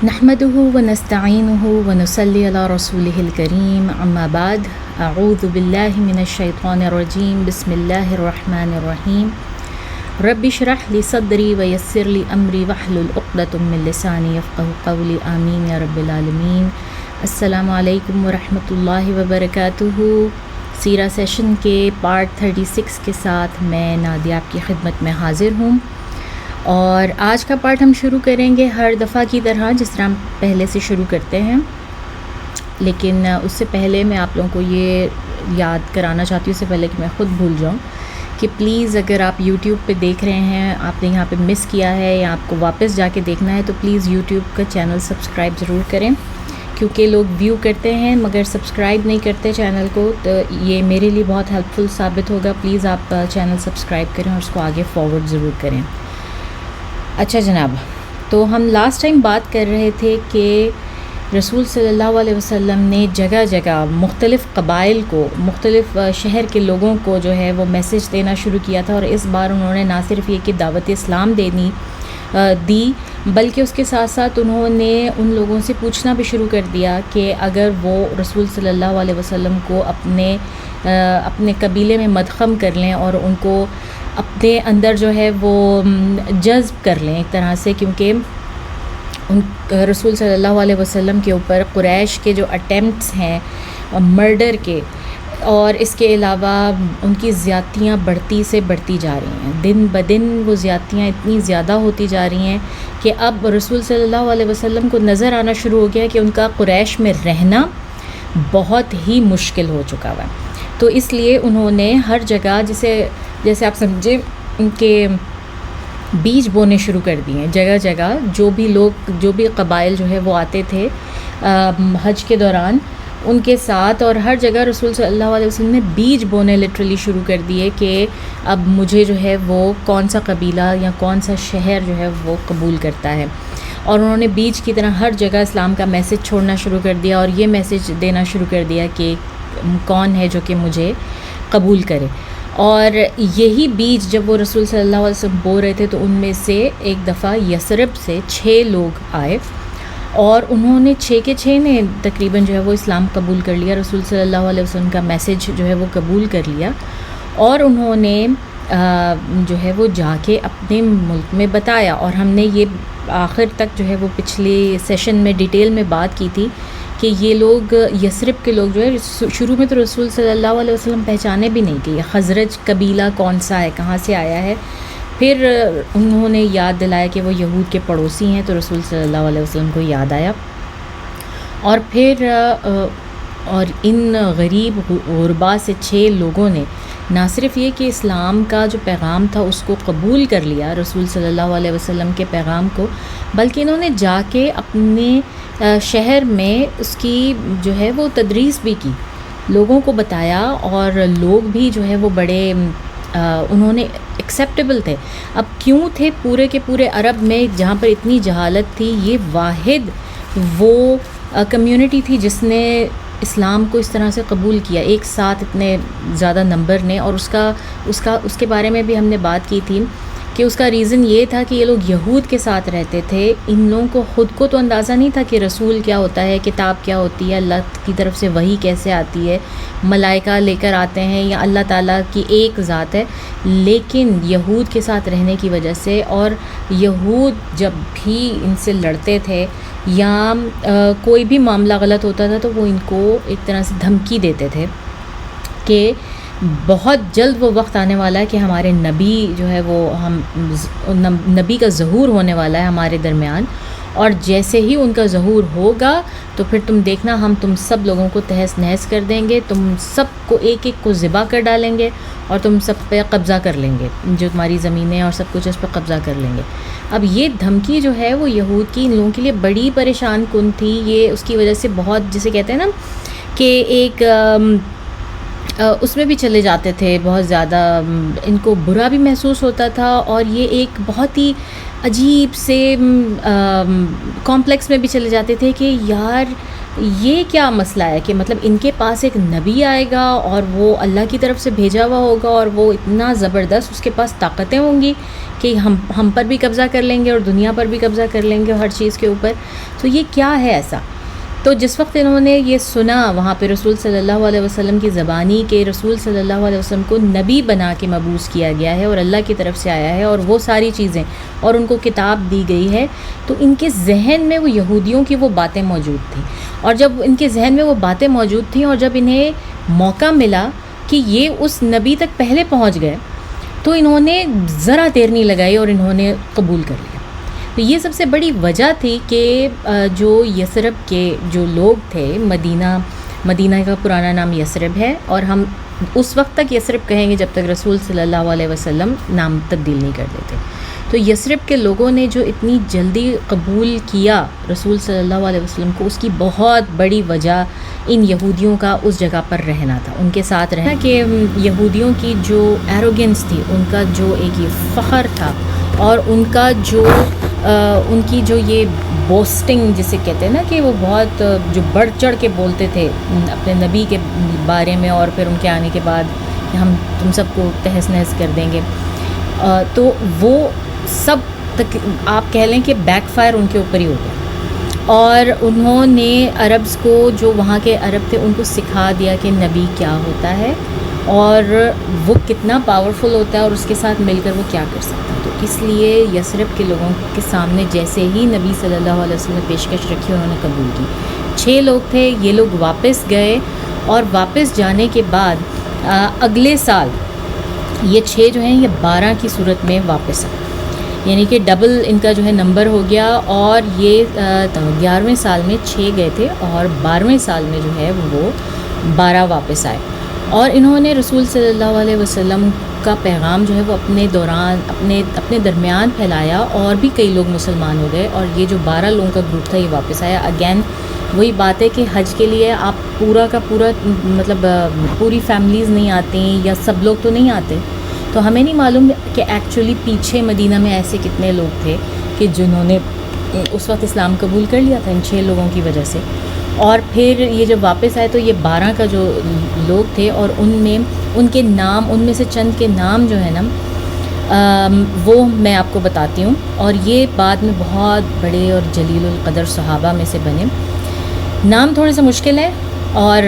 نحمده ونستعینه ونصلی علی رسوله الکریم اما بعد اعوذ باللہ من الشیطان الرجیم بسم اللہ الرحمن الرحیم رب اشرح لی صدری ویسر لی امری واحلل عقدۃ من لسانی یفقهوا قولی آمین یا رب العالمین۔ السلام علیکم ورحمۃ اللہ وبرکاتہ۔ سیرہ سیشن کے پارٹ 36 کے ساتھ میں نادیہ آپ کی خدمت میں حاضر ہوں، اور آج کا پارٹ ہم شروع کریں گے ہر دفعہ کی طرح جس طرح ہم پہلے سے شروع کرتے ہیں، لیکن اس سے پہلے میں آپ لوگوں کو یہ یاد کرانا چاہتی ہوں، اس سے پہلے کہ میں خود بھول جاؤں، کہ پلیز اگر آپ یوٹیوب پہ دیکھ رہے ہیں، آپ نے یہاں پہ مس کیا ہے یا آپ کو واپس جا کے دیکھنا ہے، تو پلیز یوٹیوب کا چینل سبسکرائب ضرور کریں، کیونکہ لوگ ویو کرتے ہیں مگر سبسکرائب نہیں کرتے چینل کو، تو یہ میرے لیے بہت ہیلپ فل ثابت ہوگا۔ پلیز آپ چینل سبسکرائب کریں اور اس کو آگے فارورڈ ضرور کریں۔ اچھا جناب، تو ہم لاسٹ ٹائم بات کر رہے تھے کہ رسول صلی اللہ علیہ وسلم نے جگہ جگہ مختلف قبائل کو، مختلف شہر کے لوگوں کو جو ہے وہ میسج دینا شروع کیا تھا، اور اس بار انہوں نے نہ صرف یہ کہ دعوت اسلام دی بلکہ اس کے ساتھ ساتھ انہوں نے ان لوگوں سے پوچھنا بھی شروع کر دیا کہ اگر وہ رسول صلی اللہ علیہ وسلم کو اپنے قبیلے میں مدخم کر لیں اور ان کو اپنے اندر جو ہے وہ جذب کر لیں ایک طرح سے، کیونکہ رسول صلی اللہ علیہ وسلم کے اوپر قریش کے جو اٹیمپٹس ہیں مرڈر کے، اور اس کے علاوہ ان کی زیادتیاں بڑھتی جا رہی ہیں، دن بدن وہ زیادتیاں اتنی زیادہ ہوتی جا رہی ہیں کہ اب رسول صلی اللہ علیہ وسلم کو نظر آنا شروع ہو گیا کہ ان کا قریش میں رہنا بہت ہی مشکل ہو چکا ہوا ہے۔ تو اس لیے انہوں نے ہر جگہ جیسے آپ سمجھیں کہ بیج بونے شروع کر دیے ہیں، جگہ جگہ جو بھی قبائل جو ہے وہ آتے تھے حج کے دوران ان کے ساتھ، اور ہر جگہ رسول صلی اللہ علیہ وسلم نے بیج بونے لٹرلی شروع کر دیے کہ اب مجھے جو ہے وہ کون سا قبیلہ یا کون سا شہر جو ہے وہ قبول کرتا ہے، اور انہوں نے بیج کی طرح ہر جگہ اسلام کا میسج چھوڑنا شروع کر دیا اور یہ میسج دینا شروع کر دیا کہ کون ہے جو کہ مجھے قبول کرے۔ اور یہی بیج جب وہ رسول صلی اللہ علیہ وسلم بو رہے تھے تو ان میں سے ایک دفعہ یثرب سے 6 لوگ آئے، اور انہوں نے 6 کے 6 نے تقریباً جو ہے وہ اسلام قبول کر لیا، رسول صلی اللہ علیہ وسلم کا میسج جو ہے وہ قبول کر لیا، اور انہوں نے جو ہے وہ جا کے اپنے ملک میں بتایا۔ اور ہم نے یہ آخر تک جو ہے وہ پچھلے سیشن میں ڈیٹیل میں بات کی تھی کہ یہ لوگ یثرب کے لوگ جو ہے شروع میں تو رسول صلی اللہ علیہ وسلم پہچانے بھی نہیں کہ یہ خزرج قبیلہ کون سا ہے، کہاں سے آیا ہے۔ پھر انہوں نے یاد دلایا کہ وہ یہود کے پڑوسی ہیں، تو رسول صلی اللہ علیہ وسلم کو یاد آیا، اور پھر ان غریب غربا سے 6 لوگوں نے نہ صرف یہ کہ اسلام کا جو پیغام تھا اس کو قبول کر لیا، رسول صلی اللہ علیہ وسلم کے پیغام کو، بلکہ انہوں نے جا کے اپنے شہر میں اس کی جو ہے وہ تدریس بھی کی، لوگوں کو بتایا، اور لوگ بھی جو ہے وہ بڑے انہوں نے ایکسیپٹیبل تھے۔ اب کیوں تھے؟ پورے کے پورے عرب میں جہاں پر اتنی جہالت تھی، یہ واحد وہ کمیونٹی تھی جس نے اسلام کو اس طرح سے قبول کیا ایک ساتھ اتنے زیادہ نمبر نے، اور اس کے بارے میں بھی ہم نے بات کی تھی کہ اس کا ریزن یہ تھا کہ یہ لوگ یہود کے ساتھ رہتے تھے، ان لوگوں کو خود کو تو اندازہ نہیں تھا کہ رسول کیا ہوتا ہے، کتاب کیا ہوتی ہے، اللہ کی طرف سے وحی کیسے آتی ہے، ملائکہ لے کر آتے ہیں یا اللہ تعالیٰ کی ایک ذات ہے۔ لیکن یہود کے ساتھ رہنے کی وجہ سے، اور یہود جب بھی ان سے لڑتے تھے یا کوئی بھی معاملہ غلط ہوتا تھا تو وہ ان کو ایک طرح سے دھمکی دیتے تھے کہ بہت جلد وہ وقت آنے والا ہے کہ ہمارے نبی جو ہے وہ نبی کا ظہور ہونے والا ہے ہمارے درمیان، اور جیسے ہی ان کا ظہور ہوگا تو پھر تم دیکھنا ہم تم سب لوگوں کو تہس نہس کر دیں گے، تم سب کو ایک ایک کو ذبح کر ڈالیں گے، اور تم سب پہ قبضہ کر لیں گے، جو تمہاری زمینیں اور سب کچھ اس پہ قبضہ کر لیں گے۔ اب یہ دھمکی جو ہے وہ یہود کی ان لوگوں کے لیے بڑی پریشان کن تھی، یہ اس کی وجہ سے بہت، جسے کہتے ہیں نا کہ ایک اس میں بھی چلے جاتے تھے، بہت زیادہ ان کو برا بھی محسوس ہوتا تھا، اور یہ ایک بہت ہی عجیب سے کمپلیکس میں بھی چلے جاتے تھے کہ یار یہ کیا مسئلہ ہے کہ مطلب ان کے پاس ایک نبی آئے گا اور وہ اللہ کی طرف سے بھیجا ہوا ہوگا اور وہ اتنا زبردست اس کے پاس طاقتیں ہوں گی کہ ہم پر بھی قبضہ کر لیں گے اور دنیا پر بھی قبضہ کر لیں گے ہر چیز کے اوپر. تو یہ کیا ہے ایسا؟ تو جس وقت انہوں نے یہ سنا وہاں پہ رسول صلی اللہ علیہ وسلم کی زبانی کہ رسول صلی اللہ علیہ وسلم کو نبی بنا کے مبعوث کیا گیا ہے اور اللہ کی طرف سے آیا ہے اور وہ ساری چیزیں اور ان کو کتاب دی گئی ہے، تو ان کے ذہن میں وہ یہودیوں کی وہ باتیں موجود تھیں. اور جب ان کے ذہن میں وہ باتیں موجود تھیں اور جب انہیں موقع ملا کہ یہ اس نبی تک پہلے پہنچ گئے تو انہوں نے ذرا دیر نہیں لگائی اور انہوں نے قبول کر لیا. تو یہ سب سے بڑی وجہ تھی کہ جو یثرب کے جو لوگ تھے، مدینہ کا پرانا نام یثرب ہے اور ہم اس وقت تک یثرب کہیں گے جب تک رسول صلی اللہ علیہ وسلم نام تبدیل نہیں کر دیتے. تو یثرب کے لوگوں نے جو اتنی جلدی قبول کیا رسول صلی اللہ علیہ وسلم کو، اس کی بہت بڑی وجہ ان یہودیوں کا اس جگہ پر رہنا تھا، ان کے ساتھ رہنا. کہ یہودیوں کی جو ایروگنس تھی، ان کا جو ایک یہ فخر تھا اور ان کا جو ان کی جو یہ بوسٹنگ جسے کہتے ہیں نا کہ وہ بہت جو بڑھ چڑھ کے بولتے تھے اپنے نبی کے بارے میں اور پھر ان کے آنے کے بعد کہ ہم تم سب کو تہس نہس کر دیں گے، تو وہ سب تک آپ کہہ لیں کہ بیک فائر ان کے اوپر ہی ہو گیا. اور انہوں نے عربز کو، جو وہاں کے عرب تھے، ان کو سکھا دیا کہ نبی کیا ہوتا ہے اور وہ کتنا پاورفل ہوتا ہے اور اس کے ساتھ مل کر وہ کیا کر سکتا ہے. تو اس لیے یثرب کے لوگوں کے سامنے جیسے ہی نبی صلی اللہ علیہ وسلم نے پیشکش رکھی انہوں نے قبول کی. 6 لوگ تھے، یہ لوگ واپس گئے اور واپس جانے کے بعد اگلے سال یہ 6 جو ہیں یہ 12 کی صورت میں واپس آئے، یعنی کہ ڈبل ان کا جو ہے نمبر ہو گیا. اور یہ 11ویں سال میں 6 گئے تھے اور 12ویں سال میں جو ہے وہ 12 واپس آئے. اور انہوں نے رسول صلی اللہ علیہ وسلم کا پیغام جو ہے وہ اپنے درمیان پھیلایا اور بھی کئی لوگ مسلمان ہو گئے. اور یہ جو 12 لوگوں کا گروپ تھا یہ واپس آیا. اگین وہی بات ہے کہ حج کے لیے آپ پورا کا پورا مطلب پوری فیملیز نہیں آتی یا سب لوگ تو نہیں آتے، تو ہمیں نہیں معلوم کہ ایکچولی پیچھے مدینہ میں ایسے کتنے لوگ تھے کہ جنہوں نے اس وقت اسلام قبول کر لیا تھا ان 6 لوگوں کی وجہ سے. اور پھر یہ جب واپس آئے تو یہ 12 کا جو لوگ تھے اور ان میں ان کے نام، ان میں سے چند کے نام جو ہے نا وہ میں آپ کو بتاتی ہوں. اور یہ بعد میں بہت بڑے اور جلیل القدر صحابہ میں سے بنے. نام تھوڑے سے مشکل ہے اور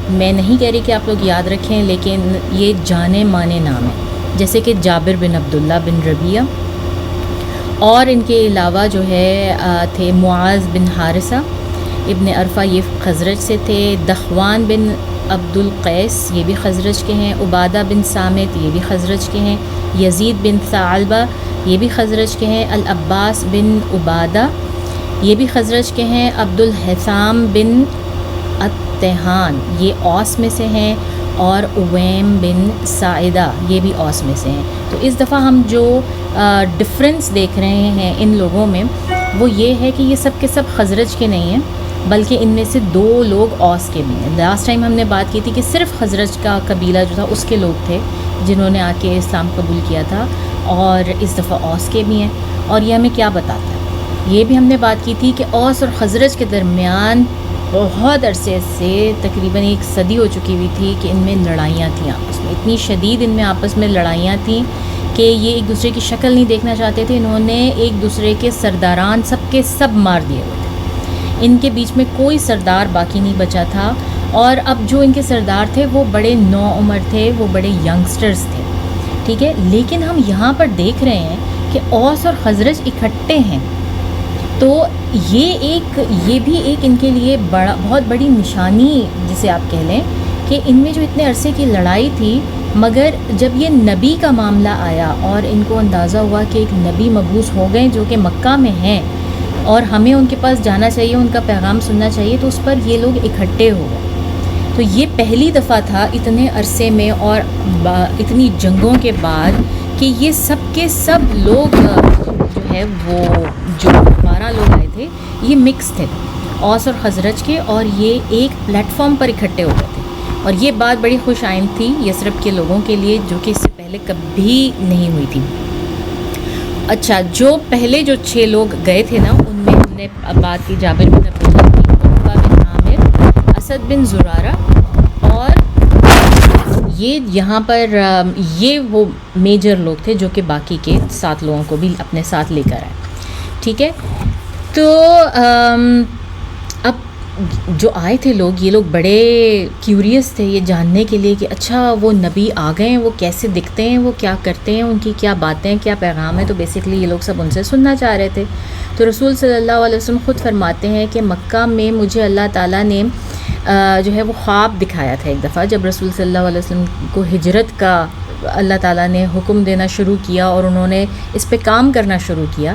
میں نہیں کہہ رہی کہ آپ لوگ یاد رکھیں، لیکن یہ جانے مانے نام ہیں، جیسے کہ جابر بن عبداللہ بن ربیعہ. اور ان کے علاوہ جو ہے تھے معاذ بن حارثہ ابن عرفہ، یہ خزرج سے تھے. دخوان بن عبد القیس، یہ بھی خزرج کے ہیں. عبادہ بن سامت، یہ بھی خزرج کے ہیں. یزید بن ثعلبہ، یہ بھی خزرج کے ہیں. العباس بن عبادہ، یہ بھی خزرج کے ہیں. عبد الحسام بن التحان، یہ اوس میں سے ہیں. اور اویم بن ساعدہ، یہ بھی اوس میں سے ہیں. تو اس دفعہ ہم جو ڈفرینس دیکھ رہے ہیں ان لوگوں میں وہ یہ ہے کہ یہ سب کے سب خزرج کے نہیں ہیں، بلکہ ان میں سے 2 لوگ اوس کے بھی ہیں. لاسٹ ٹائم ہم نے بات کی تھی کہ صرف خزرج کا قبیلہ جو تھا اس کے لوگ تھے جنہوں نے آ کے اسلام قبول کیا تھا، اور اس دفعہ اوس کے بھی ہیں. اور یہ ہمیں کیا بتاتا ہے؟ یہ بھی ہم نے بات کی تھی کہ اوس اور خزرج کے درمیان بہت عرصے سے تقریباً 1 صدی ہو چکی ہوئی تھی کہ ان میں لڑائیاں تھیں آپس میں، اتنی شدید ان میں آپس میں لڑائیاں تھیں کہ یہ ایک دوسرے کی شکل نہیں دیکھنا چاہتے تھے. انہوں نے ایک دوسرے کے سرداران سب کے سب مار دیے ہوئے تھے، ان کے بیچ میں کوئی سردار باقی نہیں بچا تھا. اور اب جو ان کے سردار تھے وہ بڑے نو عمر تھے، وہ بڑے ینگسٹرز تھے، ٹھیک ہے. لیکن ہم یہاں پر دیکھ رہے ہیں کہ اوس اور خزرج اکٹھے ہیں، تو یہ بھی ایک ان کے لیے بہت بڑی نشانی جسے آپ کہہ لیں کہ ان میں جو اتنے عرصے کی لڑائی تھی، مگر جب یہ نبی کا معاملہ آیا اور ان کو اندازہ ہوا کہ ایک نبی مبعوث ہو گئے جو کہ مکہ میں ہیں اور ہمیں ان کے پاس جانا چاہیے، ان کا پیغام سننا چاہیے، تو اس پر یہ لوگ اکٹھے ہو گئے. تو یہ پہلی دفعہ تھا اتنے عرصے میں اور اتنی جنگوں کے بعد کہ یہ سب کے سب لوگ جو ہے وہ جو 12 لوگ آئے تھے یہ مکس تھے، اوس اور خزرج کے، اور یہ ایک پلیٹ فارم پر اکٹھے ہو گئے تھے. اور یہ بات بڑی خوش آئند تھی یثرب کے لوگوں کے لیے، جو کہ اس سے پہلے کبھی نہیں ہوئی تھی. اچھا، جو پہلے جو 6 لوگ گئے تھے نا، ان میں ہم نے بات کی جابر بن عبداللہ کی، عقبہ بن عامر اسد بن زرارہ، اور یہ یہاں پر یہ وہ میجر لوگ تھے جو کہ باقی کے 7 لوگوں کو بھی اپنے ساتھ لے کر آئے. ٹھیک ہے، تو اب جو آئے تھے لوگ، یہ لوگ بڑے کیوریس تھے یہ جاننے کے لیے کہ اچھا وہ نبی آ گئے ہیں، وہ کیسے دکھتے ہیں، وہ کیا کرتے ہیں، ان کی کیا باتیں، کیا پیغام ہے. تو بیسکلی یہ لوگ سب ان سے سننا چاہ رہے تھے. تو رسول صلی اللہ علیہ وسلم خود فرماتے ہیں کہ مکہ میں مجھے اللہ تعالیٰ نے جو ہے وہ خواب دکھایا تھا ایک دفعہ، جب رسول صلی اللہ علیہ وسلم کو ہجرت کا اللہ تعالیٰ نے حکم دینا شروع کیا اور انہوں نے اس پہ کام کرنا شروع کیا.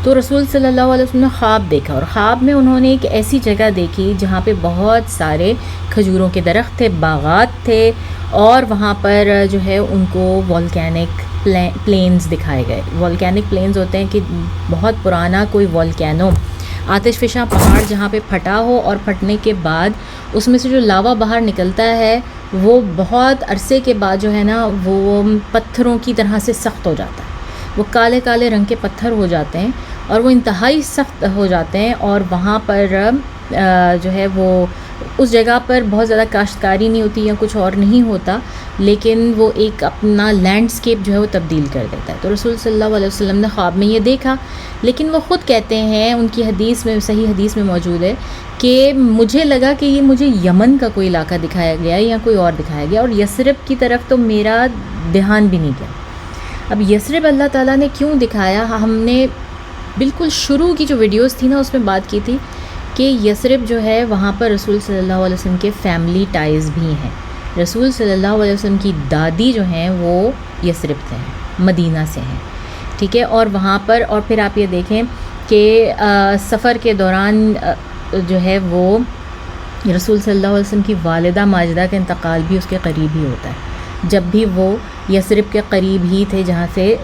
تو رسول صلی اللہ علیہ وسلم نے خواب دیکھا، اور خواب میں انہوں نے ایک ایسی جگہ دیکھی جہاں پہ بہت سارے کھجوروں کے درخت تھے، باغات تھے، اور وہاں پر جو ہے ان کو والکینک پلینز دکھائے گئے. والکینک پلینز ہوتے ہیں کہ بہت پرانا کوئی والکینو، آتش فشاں پہاڑ جہاں پہ پھٹا ہو، اور پھٹنے کے بعد اس میں سے جو لاوا باہر نکلتا ہے وہ بہت عرصے کے بعد جو ہے نا وہ پتھروں کی طرح سے سخت ہو جاتا ہے. وہ کالے کالے رنگ کے پتھر ہو جاتے ہیں اور وہ انتہائی سخت ہو جاتے ہیں، اور وہاں پر جو ہے وہ اس جگہ پر بہت زیادہ کاشتکاری نہیں ہوتی یا کچھ اور نہیں ہوتا، لیکن وہ ایک اپنا لینڈسکیپ جو ہے وہ تبدیل کر دیتا ہے. تو رسول صلی اللہ علیہ وسلم نے خواب میں یہ دیکھا، لیکن وہ خود کہتے ہیں، ان کی حدیث میں، صحیح حدیث میں موجود ہے کہ مجھے لگا کہ یہ مجھے یمن کا کوئی علاقہ دکھایا گیا یا کوئی اور دکھایا گیا، اور یثرب کی طرف تو میرا دھیان بھی نہیں گیا. اب یثرب اللہ تعالیٰ نے کیوں دکھایا، ہم نے بالکل شروع کی جو ویڈیوز تھی نا اس میں بات کی تھی کہ یثرب جو ہے وہاں پر رسول صلی اللہ علیہ وسلم کے فیملی ٹائز بھی ہیں. رسول صلی اللہ علیہ وسلم کی دادی جو ہیں وہ یثرب سے ہیں، مدینہ سے ہیں. ٹھیک ہے، اور وہاں پر، اور پھر آپ یہ دیکھیں کہ سفر کے دوران جو ہے وہ رسول صلی اللہ علیہ وسلم کی والدہ ماجدہ کا انتقال بھی اس کے قریب ہی ہوتا ہے، جب بھی وہ یثرب کے قریب ہی تھے جہاں سے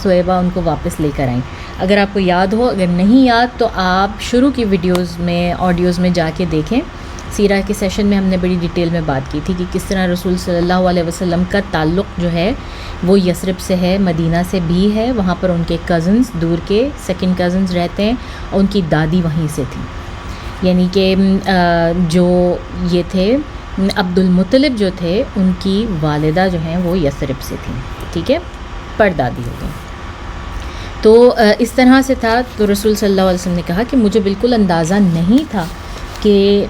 سویبہ ان کو واپس لے کر آئیں. اگر آپ کو یاد ہو، اگر نہیں یاد تو آپ شروع کی ویڈیوز میں، آڈیوز میں جا کے دیکھیں. سیرہ کے سیشن میں ہم نے بڑی ڈیٹیل میں بات کی تھی کہ کس طرح رسول صلی اللہ علیہ وسلم کا تعلق جو ہے وہ یثرب سے ہے، مدینہ سے بھی ہے. وہاں پر ان کے کزنز، دور کے سیکنڈ کزنز رہتے ہیں، اور ان کی دادی وہیں سے تھی. یعنی کہ جو یہ تھے عبد المطلب جو تھے، ان کی والدہ جو ہیں وہ یثرب سے تھیں. ٹھیک ہے، پردادی ہو گئی. تو اس طرح سے تھا. تو رسول صلی اللہ علیہ وسلم نے کہا کہ مجھے بالکل اندازہ نہیں تھا کہ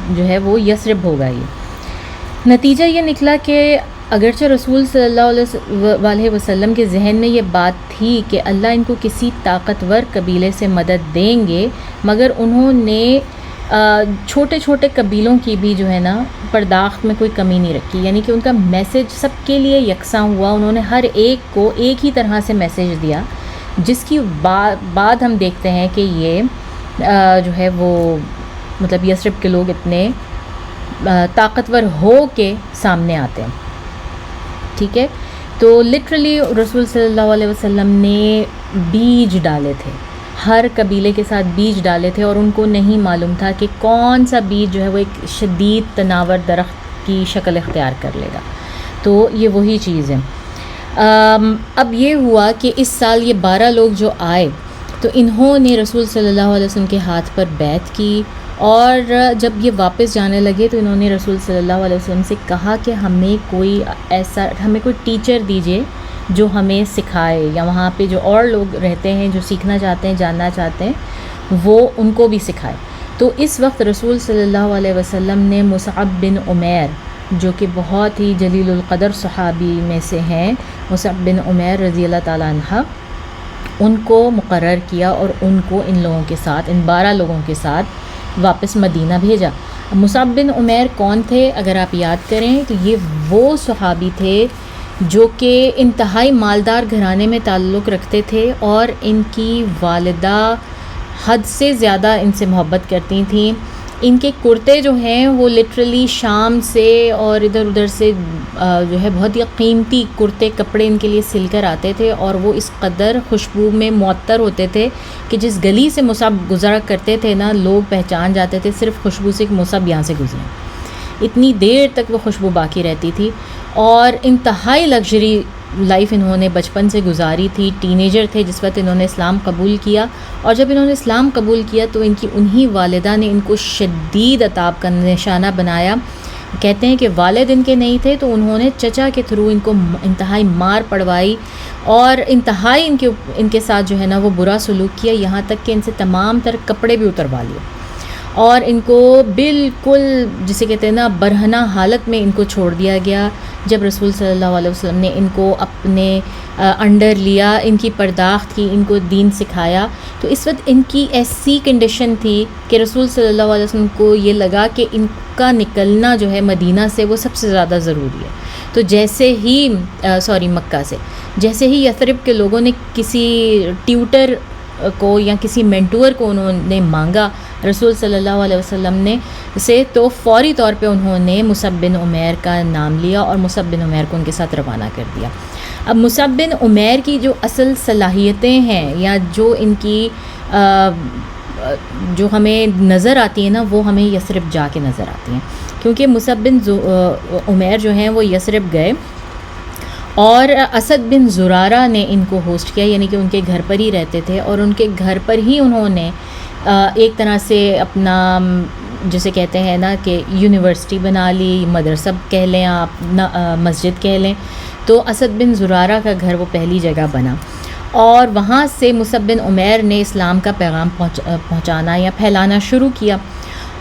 جو ہے وہ یثرب ہوگا. یہ نتیجہ یہ نکلا کہ اگرچہ رسول صلی اللہ علیہ وسلم کے ذہن میں یہ بات تھی کہ اللہ ان کو کسی طاقتور قبیلے سے مدد دیں گے، مگر انہوں نے چھوٹے چھوٹے قبیلوں کی بھی جو ہے نا پرداخت میں کوئی کمی نہیں رکھی. یعنی کہ ان کا میسج سب کے لیے یکساں ہوا. انہوں نے ہر ایک کو ایک ہی طرح سے میسج دیا، جس کی بعد ہم دیکھتے ہیں کہ یہ جو ہے وہ مطلب یثرب کے لوگ اتنے طاقتور ہو کے سامنے آتے ہیں. ٹھیک ہے، تو لٹرلی رسول صلی اللہ علیہ وسلم نے بیج ڈالے تھے، ہر قبیلے کے ساتھ بیج ڈالے تھے، اور ان کو نہیں معلوم تھا کہ کون سا بیج جو ہے وہ ایک شدید تناور درخت کی شکل اختیار کر لے گا. تو یہ وہی چیز ہے. اب یہ ہوا کہ اس سال یہ 12 لوگ جو آئے تو انہوں نے رسول صلی اللہ علیہ وسلم کے ہاتھ پر بیعت کی، اور جب یہ واپس جانے لگے تو انہوں نے رسول صلی اللہ علیہ وسلم سے کہا کہ ہمیں کوئی ٹیچر دیجیے جو ہمیں سکھائے، یا وہاں پہ جو اور لوگ رہتے ہیں جو سیکھنا چاہتے ہیں، جاننا چاہتے ہیں، وہ ان کو بھی سکھائے. تو اس وقت رسول صلی اللہ علیہ وسلم نے مصعب بن عمیر، جو کہ بہت ہی جلیل القدر صحابی میں سے ہیں، مصعب بن عمیر رضی اللہ تعالیٰ عنہ، ان کو مقرر کیا اور ان کو ان لوگوں کے ساتھ، ان 12 لوگوں کے ساتھ واپس مدینہ بھیجا. مصعب بن عمیر کون تھے اگر آپ یاد کریں تو یہ وہ صحابی تھے جو کہ انتہائی مالدار گھرانے میں تعلق رکھتے تھے، اور ان کی والدہ حد سے زیادہ ان سے محبت کرتی تھیں. ان کے کرتے جو ہیں وہ لٹرلی شام سے اور ادھر ادھر سے جو ہے بہت ہی قیمتی کرتے کپڑے ان کے لیے سل کر آتے تھے، اور وہ اس قدر خوشبو میں معطر ہوتے تھے کہ جس گلی سے مصعب گزرا کرتے تھے نا، لوگ پہچان جاتے تھے صرف خوشبو سے کہ مصعب یہاں سے گزرے. اتنی دیر تک وہ خوشبو باقی رہتی تھی، اور انتہائی لگژری لائف انہوں نے بچپن سے گزاری تھی، ٹینیجر تھے جس وقت انہوں نے اسلام قبول کیا، اور جب انہوں نے اسلام قبول کیا تو ان کی انہی والدہ نے ان کو شدید عذاب کا نشانہ بنایا. کہتے ہیں کہ والد ان کے نہیں تھے تو انہوں نے چچا کے تھرو ان کو انتہائی مار پڑوائی اور انتہائی ان کے ساتھ جو ہے نا وہ برا سلوک کیا، یہاں تک کہ ان سے تمام تر کپڑے بھی اتروا لیے اور ان کو بالکل جسے کہتے ہیں نا برہنہ حالت میں ان کو چھوڑ دیا گیا. جب رسول صلی اللہ علیہ وسلم نے ان کو اپنے انڈر لیا، ان کی پرداخت کی، ان کو دین سکھایا، تو اس وقت ان کی ایسی کنڈیشن تھی کہ رسول صلی اللہ علیہ وسلم کو یہ لگا کہ ان کا نکلنا جو ہے مدینہ سے وہ سب سے زیادہ ضروری ہے. تو جیسے ہی مکہ سے جیسے ہی یثرب کے لوگوں نے کسی ٹیوٹر کو یا کسی مینٹور کو انہوں نے مانگا رسول صلی اللہ علیہ وسلم نے سے، تو فوری طور پہ انہوں نے مصعب بن عمیر کا نام لیا اور مصعب بن عمیر کو ان کے ساتھ روانہ کر دیا. اب مصعب بن عمیر کی جو اصل صلاحیتیں ہیں یا جو ان کی جو ہمیں نظر آتی ہیں نا وہ ہمیں یثرب جا کے نظر آتی ہیں، کیونکہ مصعب بن عمیر جو ہیں وہ یثرب گئے اور اسد بن زرارہ نے ان کو ہوسٹ کیا، یعنی کہ ان کے گھر پر ہی رہتے تھے اور ان کے گھر پر ہی انہوں نے ایک طرح سے اپنا جسے کہتے ہیں نا کہ یونیورسٹی بنا لی، مدرسہ کہہ لیں آپ، مسجد کہہ لیں. تو اسد بن زرارہ کا گھر وہ پہلی جگہ بنا اور وہاں سے مصعب بن عمیر نے اسلام کا پیغام پہنچانا یا پھیلانا شروع کیا.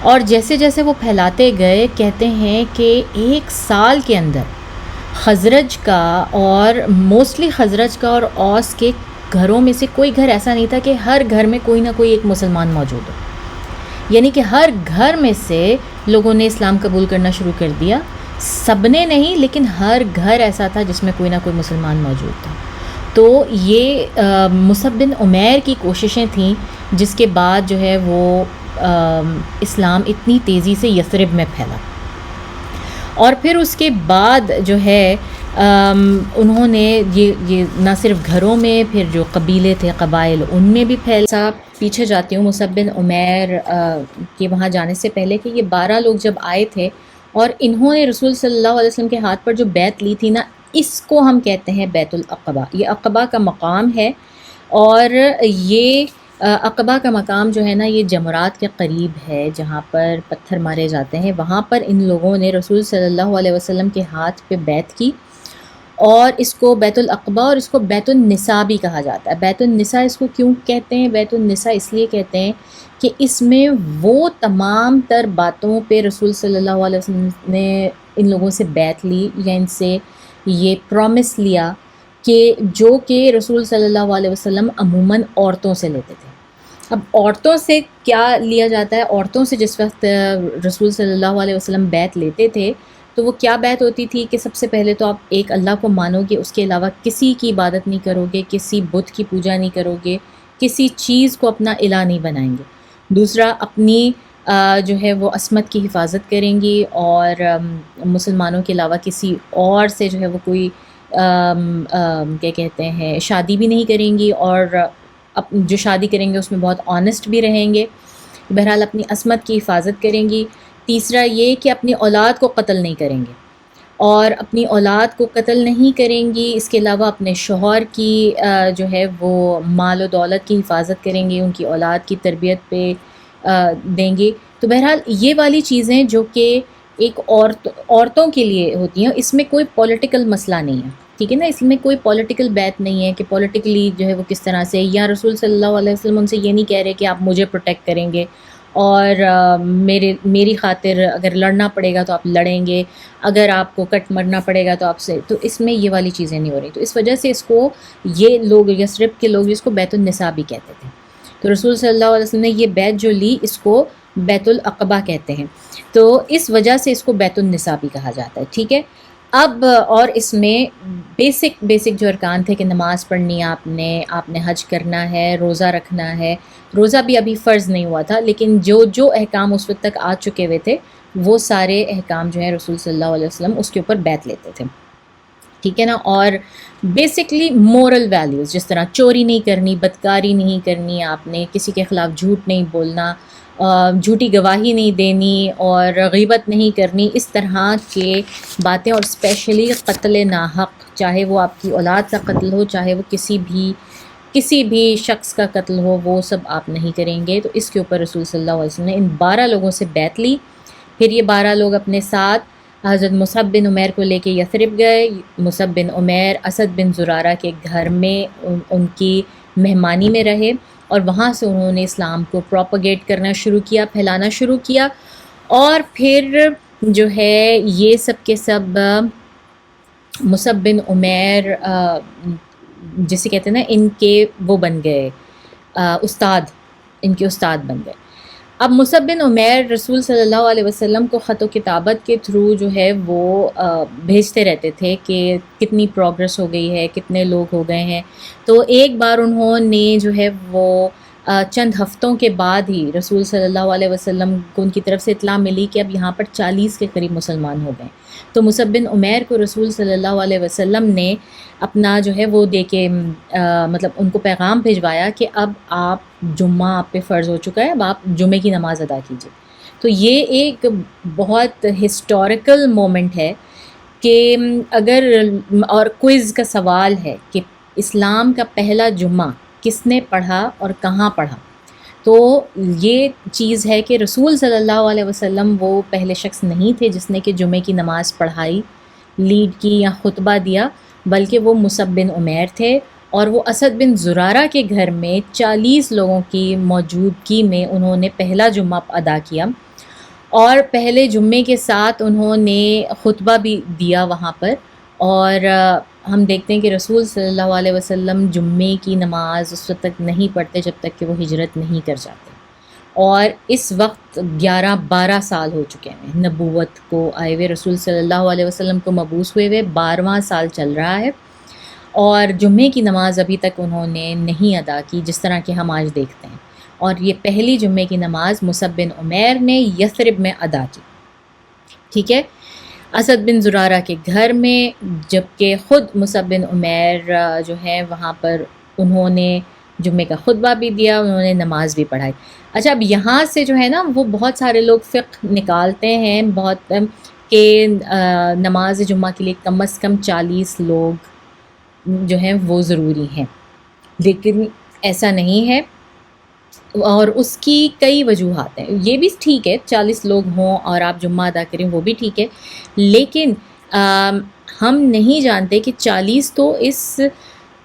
اور جیسے جیسے وہ پھیلاتے گئے، کہتے ہیں کہ 1 سال کے اندر خزرج کا اور موسٹلی خزرج کا اور اوس کے گھروں میں سے کوئی گھر ایسا نہیں تھا کہ ہر گھر میں کوئی نہ کوئی ایک مسلمان موجود ہو، یعنی کہ ہر گھر میں سے لوگوں نے اسلام قبول کرنا شروع کر دیا. سب نے نہیں، لیکن ہر گھر ایسا تھا جس میں کوئی نہ کوئی مسلمان موجود تھا. تو یہ مصعب بن عمیر کی کوششیں تھیں جس کے بعد جو ہے وہ اسلام اتنی تیزی سے یثرب میں پھیلا. اور پھر اس کے بعد جو ہے انہوں نے یہ نہ صرف گھروں میں، پھر جو قبیلے تھے قبائل ان میں بھی پھیلا. پیچھے جاتی ہوں مصعب بن عمیر کے وہاں جانے سے پہلے کہ یہ 12 لوگ جب آئے تھے اور انہوں نے رسول صلی اللہ علیہ وسلم کے ہاتھ پر جو بیعت لی تھی نا، اس کو ہم کہتے ہیں بیت العقبہ. یہ عقبہ کا مقام ہے اور یہ عقبہ کا مقام جو ہے نا یہ جمرات کے قریب ہے جہاں پر پتھر مارے جاتے ہیں. وہاں پر ان لوگوں نے رسول صلی اللہ علیہ وسلم کے ہاتھ پہ بیعت کی اور اس کو بیت العقبہ اور اس کو بیت النساء بھی کہا جاتا ہے. بیت النساء اس کو کیوں کہتے ہیں؟ بیت النساء اس لیے کہتے ہیں کہ اس میں وہ تمام تر باتوں پہ رسول صلی اللہ علیہ وسلم نے ان لوگوں سے بیعت لی یا ان سے یہ پرومس لیا کہ جو کہ رسول صلی اللہ علیہ وسلم عموماً عورتوں سے لیتے تھے. اب عورتوں سے کیا لیا جاتا ہے؟ عورتوں سے جس وقت رسول صلی اللہ علیہ وسلم بیعت لیتے تھے تو وہ کیا بیعت ہوتی تھی کہ سب سے پہلے تو آپ ایک اللہ کو مانو گے، اس کے علاوہ کسی کی عبادت نہیں کرو گے، کسی بت کی پوجا نہیں کرو گے، کسی چیز کو اپنا الہ نہیں بنائیں گے. دوسرا اپنی جو ہے وہ عصمت کی حفاظت کریں گی اور مسلمانوں کے علاوہ کسی اور سے جو ہے وہ کوئی کیا کہتے ہیں شادی بھی نہیں کریں گی، اور جو شادی کریں گے اس میں بہت آنیسٹ بھی رہیں گے. بہرحال اپنی عصمت کی حفاظت کریں گی. تیسرا یہ کہ اپنی اولاد کو قتل نہیں کریں گے، اور اپنی اولاد کو قتل نہیں کریں گی، اس کے علاوہ اپنے شوہر کی جو ہے وہ مال و دولت کی حفاظت کریں گے، ان کی اولاد کی تربیت پہ دیں گے. تو بہرحال یہ والی چیزیں جو کہ ایک عورتوں کے لیے ہوتی ہیں، اس میں کوئی پولیٹیکل مسئلہ نہیں ہے، ٹھیک ہے نا. اس میں کوئی پولیٹیکل بیعت نہیں ہے کہ پولیٹیکلی جو ہے وہ کس طرح سے، یا رسول صلی اللہ علیہ وسلم ان سے یہ نہیں کہہ رہے کہ آپ مجھے پروٹیکٹ کریں گے اور میری خاطر اگر لڑنا پڑے گا تو آپ لڑیں گے، اگر آپ کو کٹ مرنا پڑے گا تو آپ سے، تو اس میں یہ والی چیزیں نہیں ہو رہی. تو اس وجہ سے اس کو یہ لوگ یثرب کے لوگ جس کو بیت النساء بھی کہتے تھے. تو رسول صلی اللہ علیہ وسلم نے یہ بیعت جو لی اس کو بیت العقبہ کہتے ہیں. تو اس وجہ سے اس کو بیت النساء بھی کہا جاتا ہے، ٹھیک ہے. اب اور اس میں بیسک جو ارکان تھے کہ نماز پڑھنی ہے آپ نے حج کرنا ہے، روزہ رکھنا ہے. روزہ بھی ابھی فرض نہیں ہوا تھا، لیکن جو احکام اس وقت تک آ چکے ہوئے تھے وہ سارے احکام جو ہیں رسول صلی اللہ علیہ وسلم اس کے اوپر بیعت لیتے تھے، ٹھیک ہے نا. اور بیسکلی مورل ویلیوز، جس طرح چوری نہیں کرنی، بدکاری نہیں کرنی، آپ نے کسی کے خلاف جھوٹ نہیں بولنا، جھوٹی گواہی نہیں دینی اور غیبت نہیں کرنی، اس طرح کے باتیں، اور اسپیشلی قتل ناحق، چاہے وہ آپ کی اولاد کا قتل ہو، چاہے وہ کسی بھی شخص کا قتل ہو، وہ سب آپ نہیں کریں گے۔ تو اس کے اوپر رسول صلی اللہ علیہ وسلم نے ان 12 لوگوں سے بیعت لی۔ پھر یہ 12 لوگ اپنے ساتھ حضرت مصعب بن عمیر کو لے کے یثرب گئے۔ مصعب بن عمیر اسد بن زرارہ کے گھر میں ان کی مہمانی میں رہے، اور وہاں سے انہوں نے اسلام کو پروپیگیٹ کرنا شروع کیا، پھیلانا شروع کیا، اور پھر جو ہے یہ سب کے سب مصعب بن عمیر جسے کہتے ہیں نا، ان کے وہ بن گئے استاد، ان کے استاد بن گئے۔ اب مصعب بن عمیر رسول صلی اللہ علیہ وسلم کو خط و کتابت کے تھرو جو ہے وہ بھیجتے رہتے تھے کہ کتنی پروگرس ہو گئی ہے، کتنے لوگ ہو گئے ہیں۔ تو ایک بار انہوں نے جو ہے وہ چند ہفتوں کے بعد ہی رسول صلی اللہ علیہ وسلم کو ان کی طرف سے اطلاع ملی کہ اب یہاں پر 40 کے قریب مسلمان ہو گئے۔ تو مصعب بن عمیر کو رسول صلی اللہ علیہ وسلم نے اپنا جو ہے وہ دے کے مطلب ان کو پیغام بھیجوایا کہ اب آپ جمعہ آپ پہ فرض ہو چکا ہے، اب آپ جمعے کی نماز ادا کیجیے۔ تو یہ ایک بہت ہسٹوریکل مومنٹ ہے کہ اگر، اور کوئز کا سوال ہے کہ اسلام کا پہلا جمعہ کس نے پڑھا اور کہاں پڑھا، تو یہ چیز ہے کہ رسول صلی اللہ علیہ وسلم وہ پہلے شخص نہیں تھے جس نے کہ جمعے کی نماز پڑھائی، لیڈ کی یا خطبہ دیا، بلکہ وہ مصعب بن عمیر تھے، اور وہ اسد بن زرارہ کے گھر میں 40 لوگوں کی موجودگی میں انہوں نے پہلا جمعہ ادا کیا، اور پہلے جمعے کے ساتھ انہوں نے خطبہ بھی دیا وہاں پر۔ اور ہم دیکھتے ہیں کہ رسول صلی اللہ علیہ وسلم جمعے کی نماز اس وقت تک نہیں پڑھتے جب تک کہ وہ ہجرت نہیں کر جاتے، اور اس وقت 11-12 سال ہو چکے ہیں نبوت کو آئے ہوئے، رسول صلی اللہ علیہ وسلم کو مبعوث ہوئے 12واں سال چل رہا ہے، اور جمعے کی نماز ابھی تک انہوں نے نہیں ادا کی جس طرح کہ ہم آج دیکھتے ہیں۔ اور یہ پہلی جمعے کی نماز مصعب بن عمیر نے یثرب میں ادا کی، ٹھیک ہے، اسد بن زرارہ کے گھر میں، جبکہ خود مصعب بن عمیر جو ہے وہاں پر انہوں نے جمعے کا خطبہ بھی دیا، انہوں نے نماز بھی پڑھائی۔ اچھا، اب یہاں سے جو ہے نا وہ بہت سارے لوگ فقہ نکالتے ہیں بہت کہ نماز جمعہ کے لیے کم از کم 40 لوگ جو ہیں وہ ضروری ہیں، لیکن ایسا نہیں ہے، اور اس کی کئی وجوہات ہیں۔ یہ بھی ٹھیک ہے 40 لوگ ہوں اور آپ جمعہ ادا کریں، وہ بھی ٹھیک ہے، لیکن ہم نہیں جانتے کہ 40 تو اس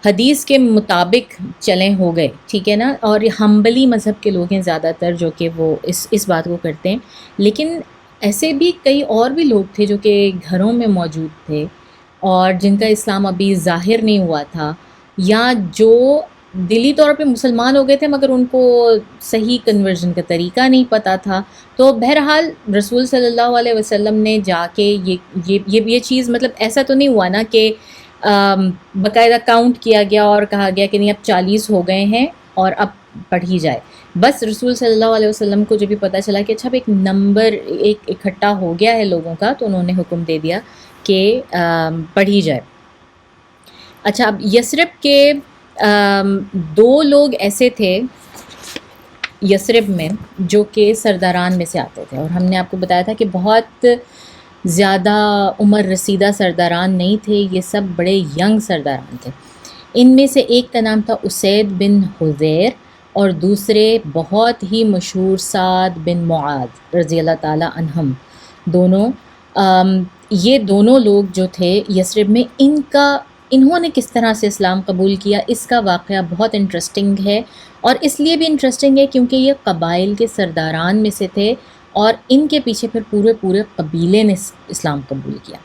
حدیث کے مطابق چلیں ہو گئے، ٹھیک ہے نا، اور حنبلی مذہب کے لوگ ہیں زیادہ تر جو کہ وہ اس بات کو کرتے ہیں، لیکن ایسے بھی کئی اور بھی لوگ تھے جو کہ گھروں میں موجود تھے اور جن کا اسلام ابھی ظاہر نہیں ہوا تھا، یا جو دلی طور پہ مسلمان ہو گئے تھے مگر ان کو صحیح کنورژن کا طریقہ نہیں پتہ تھا۔ تو بہرحال رسول صلی اللہ علیہ وسلم نے جا کے یہ چیز، مطلب ایسا تو نہیں ہوا نا کہ باقاعدہ کاؤنٹ کیا گیا اور کہا گیا کہ نہیں اب 40 ہو گئے ہیں اور اب پڑھی جائے۔ بس رسول صلی اللہ علیہ وسلم کو جب بھی پتہ چلا کہ اچھا اب ایک نمبر ایک اکٹھا ہو گیا ہے لوگوں کا، تو انہوں نے حکم دے دیا کہ پڑھی جائے۔ اچھا، اب یثرب کے 2 لوگ ایسے تھے یثرب میں جو کہ سرداران میں سے آتے تھے، اور ہم نے آپ کو بتایا تھا کہ بہت زیادہ عمر رسیدہ سرداران نہیں تھے، یہ سب بڑے ینگ سرداران تھے۔ ان میں سے ایک کا نام تھا اسید بن حذیر، اور دوسرے بہت ہی مشہور سعد بن معاذ رضی اللہ تعالی عنہم، دونوں یہ دونوں لوگ جو تھے یثرب میں، انہوں نے کس طرح سے اسلام قبول کیا، اس کا واقعہ بہت انٹرسٹنگ ہے، اور اس لیے بھی انٹرسٹنگ ہے کیونکہ یہ قبائل کے سرداران میں سے تھے، اور ان کے پیچھے پھر پورے قبیلے نے اسلام قبول کیا۔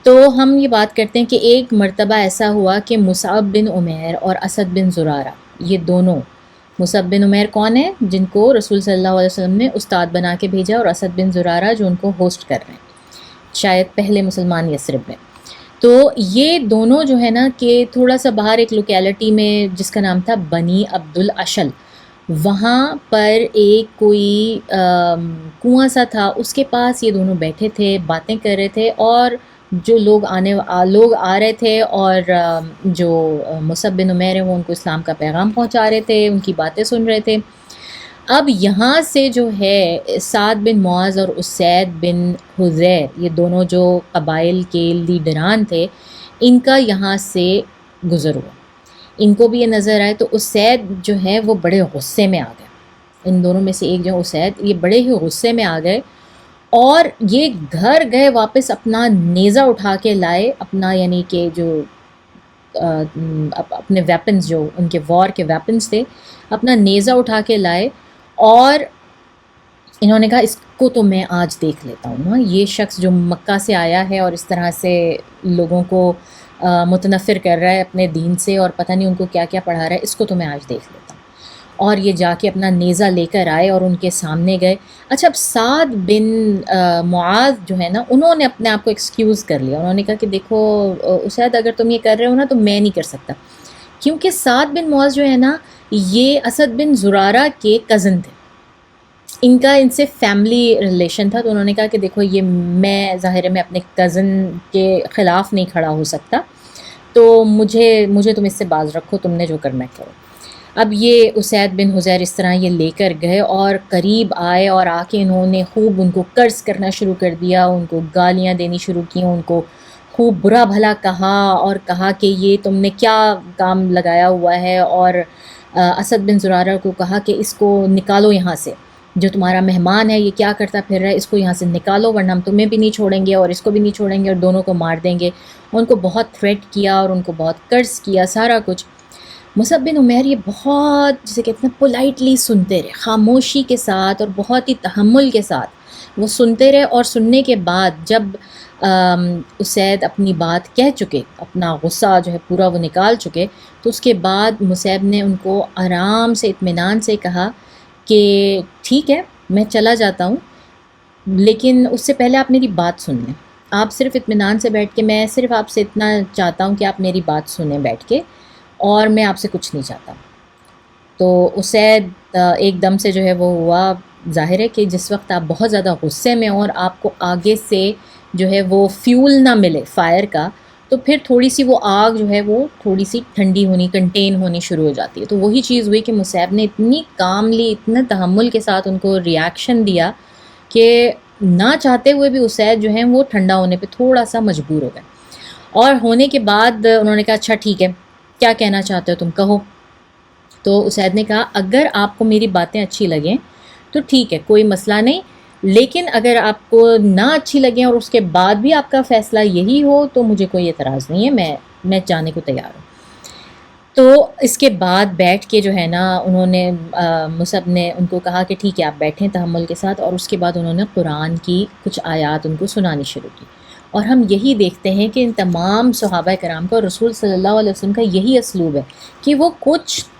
تو ہم یہ بات کرتے ہیں کہ ایک مرتبہ ایسا ہوا کہ مصعب بن عمیر اور اسد بن زرارہ، یہ دونوں، مصعب بن عمیر کون ہے جن کو رسول صلی اللہ علیہ وسلم نے استاد بنا کے بھیجا، اور اسد بن زرارہ جو ان کو ہوسٹ کر رہے ہیں، شاید پہلے مسلمان یثرب میں۔ تو یہ دونوں جو ہے نا کہ تھوڑا سا باہر ایک لوکیلٹی میں جس کا نام تھا بنی عبد الاشل، وہاں پر ایک کوئی کنواں سا تھا، اس کے پاس یہ دونوں بیٹھے تھے، باتیں کر رہے تھے، اور جو لوگ آ رہے تھے اور جو مصعب بن عمیر ہیں وہ ان کو اسلام کا پیغام پہنچا رہے تھے، ان کی باتیں سن رہے تھے۔ اب یہاں سے جو ہے سعد بن معاذ اور اسید بن حذیر، یہ دونوں جو قبائل کے لیڈران تھے، ان کا یہاں سے گزر ہوا. ان کو بھی یہ نظر آئے تو اسید جو ہے وہ بڑے غصے میں آ گئے. ان دونوں میں سے ایک جو اسید، یہ بڑے ہی غصے میں آ گئے اور یہ گھر گئے واپس اپنا نیزہ اٹھا کے لائے، اپنا یعنی کہ جو اپنے ویپنز جو ان کے وار کے ویپنز تھے، اپنا نیزہ اٹھا کے لائے اور انہوں نے کہا اس کو تو میں آج دیکھ لیتا ہوں نا، یہ شخص جو مکہ سے آیا ہے اور اس طرح سے لوگوں کو متنفر کر رہا ہے اپنے دین سے اور پتہ نہیں ان کو کیا کیا پڑھا رہا ہے، اس کو تو میں آج دیکھ لیتا ہوں. اور یہ جا کے اپنا نیزہ لے کر آئے اور ان کے سامنے گئے. اچھا، اب سعد بن معاذ جو ہے نا، انہوں نے اپنے آپ کو ایکسکیوز کر لیا. انہوں نے کہا کہ دیکھو اسید، اگر تم یہ کر رہے ہو نا تو میں نہیں کر سکتا، کیونکہ سعد بن معاذ جو ہے نا یہ اسد بن زرارہ کے کزن تھے، ان کا ان سے فیملی ریلیشن تھا. تو انہوں نے کہا کہ دیکھو یہ میں ظاہر ہے میں اپنے کزن کے خلاف نہیں کھڑا ہو سکتا، تو مجھے تم اس سے باز رکھو، تم نے جو کرنا ہے کرو. اب یہ اسید بن حذیر اس طرح یہ لے کر گئے اور قریب آئے اور آ کے انہوں نے خوب ان کو قرض کرنا شروع کر دیا، ان کو گالیاں دینی شروع کی، ان کو خوب برا بھلا کہا اور کہا کہ یہ تم نے کیا کام لگایا ہوا ہے. اور اسد بن زرارہ کو کہا کہ اس کو نکالو یہاں سے، جو تمہارا مہمان ہے یہ کیا کرتا پھر رہا ہے، اس کو یہاں سے نکالو ورنہ ہم تمہیں بھی نہیں چھوڑیں گے اور اس کو بھی نہیں چھوڑیں گے اور دونوں کو مار دیں گے. ان کو بہت تھریٹ کیا اور ان کو بہت قرض کیا سارا کچھ. مصعب بن عمیر یہ بہت جسے کہتے ہیں پولائٹلی سنتے رہے، خاموشی کے ساتھ اور بہت ہی تحمل کے ساتھ وہ سنتے رہے. اور سننے کے بعد جب اسید اپنی بات کہہ چکے، اپنا غصہ جو ہے پورا وہ نکال چکے، تو اس کے بعد مصعب نے ان کو آرام سے اطمینان سے کہا کہ ٹھیک ہے میں چلا جاتا ہوں، لیکن اس سے پہلے آپ میری بات سن لیں. آپ صرف اطمینان سے بیٹھ کے، میں صرف آپ سے اتنا چاہتا ہوں کہ آپ میری بات سنیں بیٹھ کے، اور میں آپ سے کچھ نہیں چاہتا. تو اسید ایک دم سے جو ہے وہ ہوا. ظاہر ہے کہ جس وقت آپ بہت زیادہ غصے میں ہوں اور آپ کو آگے سے جو ہے وہ فیول نہ ملے فائر کا، تو پھر تھوڑی سی وہ آگ جو ہے وہ تھوڑی سی ٹھنڈی ہونی، کنٹین ہونی شروع ہو جاتی ہے. تو وہی چیز ہوئی کہ مصعب نے اتنی کاملی، اتنا تحمل کے ساتھ ان کو ریاکشن دیا کہ نہ چاہتے ہوئے بھی اسید جو ہیں وہ ٹھنڈا ہونے پہ تھوڑا سا مجبور ہو گئے. اور ہونے کے بعد انہوں نے کہا اچھا ٹھیک ہے، کیا کہنا چاہتے ہو تم کہو. تو اسید نے کہا اگر آپ کو میری باتیں اچھی لگیں تو ٹھیک ہے، کوئی مسئلہ نہیں، لیکن اگر آپ کو نہ اچھی لگیں اور اس کے بعد بھی آپ کا فیصلہ یہی ہو تو مجھے کوئی اعتراض نہیں ہے، میں جانے کو تیار ہوں. تو اس کے بعد بیٹھ کے جو ہے نا انہوں نے مصعب نے ان کو کہا کہ ٹھیک ہے آپ بیٹھیں تحمل کے ساتھ. اور اس کے بعد انہوں نے قرآن کی کچھ آیات ان کو سنانی شروع کی. اور ہم یہی دیکھتے ہیں کہ ان تمام صحابہ کرام کا، رسول صلی اللہ علیہ وسلم کا یہی اسلوب ہے کہ وہ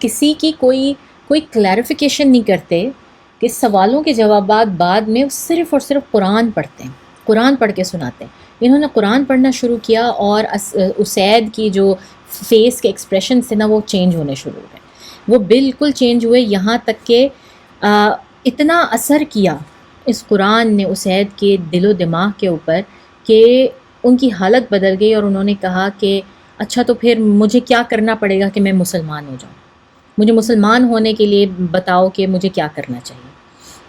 کسی کی کوئی کلیریفیکیشن نہیں کرتے، کہ سوالوں کے جوابات بعد میں صرف اور صرف قرآن پڑھتے ہیں، قرآن پڑھ کے سناتے ہیں. انہوں نے قرآن پڑھنا شروع کیا اور اسید کی جو فیس کے ایکسپریشن تھے نا وہ چینج ہونے شروع ہو گئے، وہ بالکل چینج ہوئے. یہاں تک کہ اتنا اثر کیا اس قرآن نے اسید کے دل و دماغ کے اوپر کہ ان کی حالت بدل گئی. اور انہوں نے کہا کہ اچھا تو پھر مجھے کیا کرنا پڑے گا کہ میں مسلمان ہو جاؤں، مجھے مسلمان ہونے کے لیے بتاؤ کہ مجھے کیا کرنا چاہیے.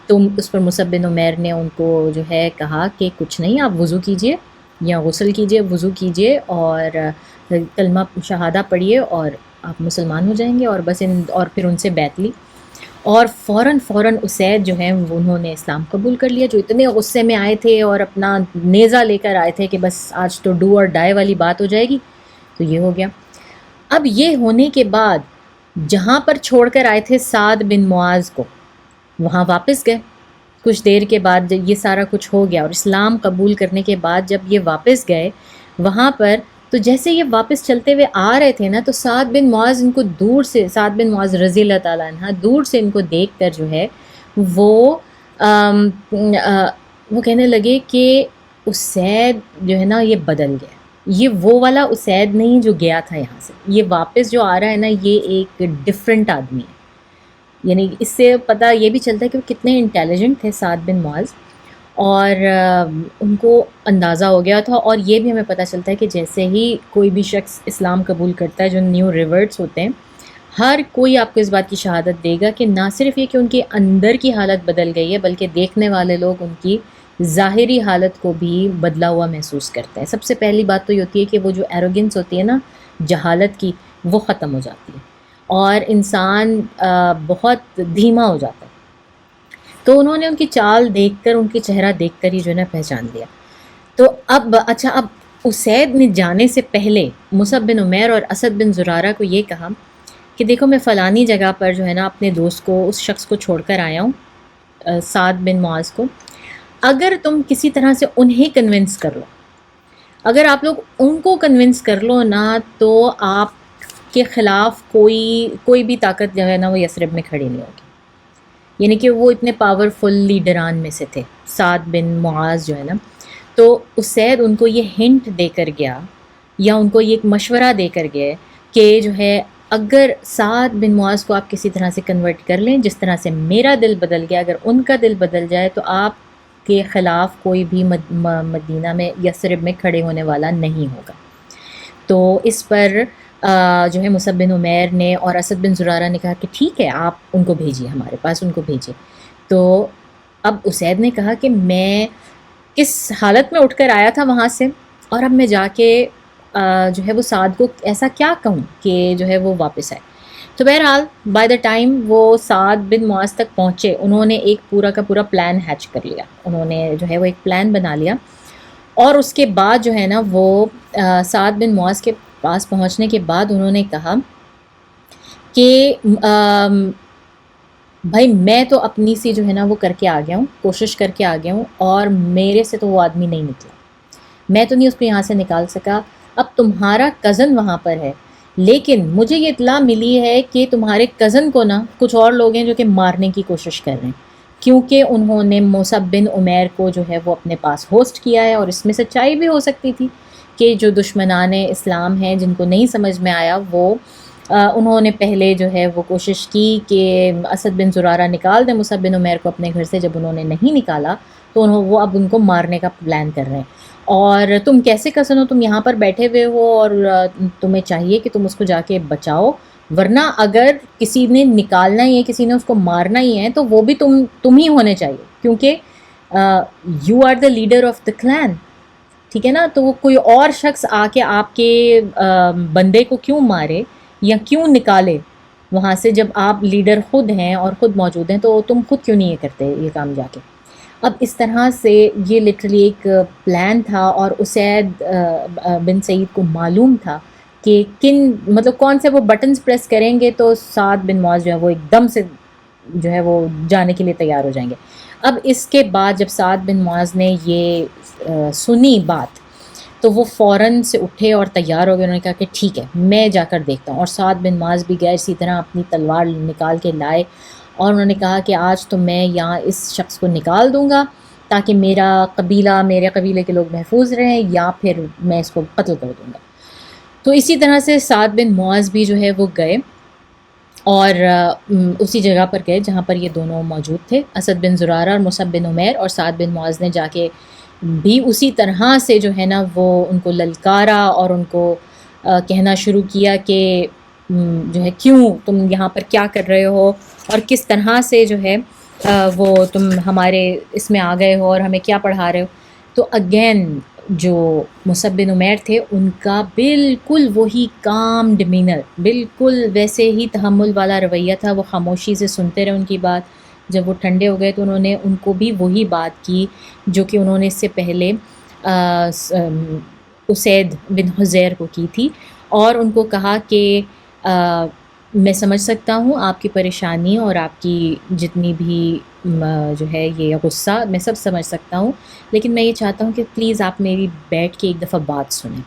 تو اس پر مصعب بن عمیر نے ان کو جو ہے کہا کہ کچھ نہیں، آپ وضو کیجئے یا غسل کیجئے، وضو کیجئے اور کلمہ شہادہ پڑھیے اور آپ مسلمان ہو جائیں گے. اور بس اور پھر ان سے بیعت لی اور فوراً اسید جو ہیں انہوں نے اسلام قبول کر لیا، جو اتنے غصے میں آئے تھے اور اپنا نیزہ لے کر آئے تھے کہ بس آج تو ڈو اور ڈائی والی بات ہو جائے گی. تو یہ ہو گیا. اب یہ ہونے کے بعد جہاں پر چھوڑ کر آئے تھے سعد بن معاذ کو، وہاں واپس گئے. کچھ دیر کے بعد جب یہ سارا کچھ ہو گیا اور اسلام قبول کرنے کے بعد جب یہ واپس گئے وہاں پر، تو جیسے یہ واپس چلتے ہوئے آ رہے تھے نا، تو سعد بن معاذ ان کو دور سے، سعد بن معاذ رضی اللہ تعالیٰ عنہ دور سے ان کو دیکھ کر جو ہے وہ کہنے لگے کہ اسید جو ہے نا یہ بدل گیا، یہ وہ والا اسید نہیں جو گیا تھا یہاں سے، یہ واپس جو آ رہا ہے نا یہ ایک ڈفرینٹ آدمی ہے. یعنی اس سے پتہ یہ بھی چلتا ہے کہ وہ کتنے انٹیلیجنٹ تھے سعد بن معاذ، اور ان کو اندازہ ہو گیا تھا. اور یہ بھی ہمیں پتہ چلتا ہے کہ جیسے ہی کوئی بھی شخص اسلام قبول کرتا ہے، جو نیو ریورٹس ہوتے ہیں ہر کوئی آپ کو اس بات کی شہادت دے گا کہ نہ صرف یہ کہ ان کے اندر کی حالت بدل گئی ہے، بلکہ دیکھنے والے لوگ ان کی ظاہری حالت کو بھی بدلا ہوا محسوس کرتے ہیں۔ سب سے پہلی بات تو یہ ہوتی ہے کہ وہ جو ایروگنس ہوتی ہے نا جہالت کی، وہ ختم ہو جاتی ہے اور انسان بہت دھیما ہو جاتا ہے۔ تو انہوں نے ان کی چال دیکھ کر، ان کی چہرہ دیکھ کر ہی جو ہے نا پہچان لیا۔ تو اب اسید نے جانے سے پہلے مصعب بن عمیر اور اسد بن زرارہ کو یہ کہا کہ دیکھو میں فلانی جگہ پر جو ہے نا اپنے دوست کو، اس شخص کو چھوڑ کر آیا ہوں، سعد بن معاذ کو۔ اگر تم کسی طرح سے انہیں کنونس کر لو، اگر آپ لوگ ان کو کنونس کر لو نا، تو آپ کے خلاف کوئی بھی طاقت جو ہے نا وہ یثرب میں کھڑی نہیں ہوگی۔ یعنی کہ وہ اتنے پاورفل لیڈران میں سے تھے سعد بن معاذ جو ہے نا۔ تو اسید ان کو یہ ہنٹ دے کر گیا، یا ان کو یہ ایک مشورہ دے کر گیا کہ جو ہے اگر سعد بن معاذ کو آپ کسی طرح سے کنورٹ کر لیں، جس طرح سے میرا دل بدل گیا، اگر ان کا دل بدل جائے تو آپ کے خلاف کوئی بھی مدینہ میں یثرب میں کھڑے ہونے والا نہیں ہوگا۔ تو اس پر جو ہے مصعب بن عمیر نے اور اسد بن زرارہ نے کہا کہ ٹھیک ہے، آپ ان کو بھیجیے، ہمارے پاس ان کو بھیجیے۔ تو اب اسید نے کہا کہ میں کس حالت میں اٹھ کر آیا تھا وہاں سے، اور اب میں جا کے جو ہے وہ سعد کو ایسا کیا کہوں کہ جو ہے وہ واپس آئے۔ تو بہرحال بائی دا ٹائم وہ سعد بن معاذ تک پہنچے، انہوں نے ایک پورا کا پورا پلان ہیچ کر لیا، انہوں نے جو ہے وہ ایک پلان بنا لیا، اور اس کے بعد جو ہے نا وہ سعد بن معاذ کے پاس پہنچنے کے بعد انہوں نے کہا کہ بھائی میں تو اپنی سی جو ہے نا وہ کر کے آ گیا ہوں، کوشش کر کے آ گیا ہوں، اور میرے سے تو وہ آدمی نہیں نکلا، میں تو نہیں اس کو یہاں سے نکال سکا۔ اب تمہارا کزن وہاں پر ہے، لیکن مجھے یہ اطلاع ملی ہے کہ تمہارے کزن کو نا کچھ اور لوگ ہیں جو کہ مارنے کی کوشش کر رہے ہیں، کیونکہ انہوں نے مصعب بن عمیر کو جو ہے وہ اپنے پاس ہوسٹ کیا ہے، اور اس میں سچائی بھی ہو سکتی تھی کہ جو دشمنان اسلام ہیں، جن کو نہیں سمجھ میں آیا، وہ انہوں نے پہلے جو ہے وہ کوشش کی کہ اسد بن زرارہ نکال دیں مصعب بن عمیر کو اپنے گھر سے۔ جب انہوں نے نہیں نکالا تو وہ اب ان کو مارنے کا پلان کر رہے ہیں، اور تم کیسے کزن ہو، تم یہاں پر بیٹھے ہوئے ہو، اور تمہیں چاہیے کہ تم اس کو جا کے بچاؤ، ورنہ اگر کسی نے نکالنا ہی ہے، کسی نے اس کو مارنا ہی ہے، تو وہ بھی تم ہی ہونے چاہیے، کیونکہ you are the leader of the clan, ٹھیک ہے نا۔ تو وہ کوئی اور شخص آ کے آپ کے بندے کو کیوں مارے یا کیوں نکالے وہاں سے، جب آپ لیڈر خود ہیں اور خود موجود ہیں، تو تم خود کیوں نہیں یہ کرتے یہ کام جا کے۔ اب اس طرح سے یہ لٹرلی ایک پلان تھا، اور اسید بن سعید کو معلوم تھا کہ مطلب کون سے وہ بٹنز پریس کریں گے تو سعد بن معاذ جو ہے وہ ایک دم سے جو ہے وہ جانے کے لیے تیار ہو جائیں گے۔ اب اس کے بعد جب سعد بن معاذ نے یہ سنی بات، تو وہ فوراً سے اٹھے اور تیار ہو گئے، انہوں نے کہا کہ ٹھیک ہے میں جا کر دیکھتا ہوں، اور سعد بن معاذ بھی گئے، اسی طرح اپنی تلوار نکال کے لائے، اور انہوں نے کہا کہ آج تو میں یہاں اس شخص کو نکال دوں گا تاکہ میرا قبیلہ، میرے قبیلے کے لوگ محفوظ رہیں، یا پھر میں اس کو قتل کر دوں گا۔ تو اسی طرح سے سعد بن معاذ بھی جو ہے وہ گئے، اور اسی جگہ پر گئے جہاں پر یہ دونوں موجود تھے، اسد بن زرارہ اور مصعب بن عمیر، اور سعد بن معاذ نے جا کے بھی اسی طرح سے جو ہے نا وہ ان کو للکارا، اور ان کو کہنا شروع کیا کہ جو ہے کیوں تم یہاں پر کیا کر رہے ہو، اور کس طرح سے جو ہے وہ تم ہمارے اس میں آ گئے ہو اور ہمیں کیا پڑھا رہے ہو۔ تو اگین جو مصعب بن عمیر تھے، ان کا بالکل وہی کام ڈیمینر، بالکل ویسے ہی تحمل والا رویہ تھا، وہ خاموشی سے سنتے رہے ان کی بات۔ جب وہ ٹھنڈے ہو گئے تو انہوں نے ان کو بھی وہی بات کی جو کہ انہوں نے اس سے پہلے اسید بن حضیر کو کی تھی، اور ان کو کہا کہ میں سمجھ سکتا ہوں آپ کی پریشانی اور آپ کی جتنی بھی جو ہے یہ غصہ، میں سب سمجھ سکتا ہوں، لیکن میں یہ چاہتا ہوں کہ پلیز آپ میری بیٹھ کے ایک دفعہ بات سنیں،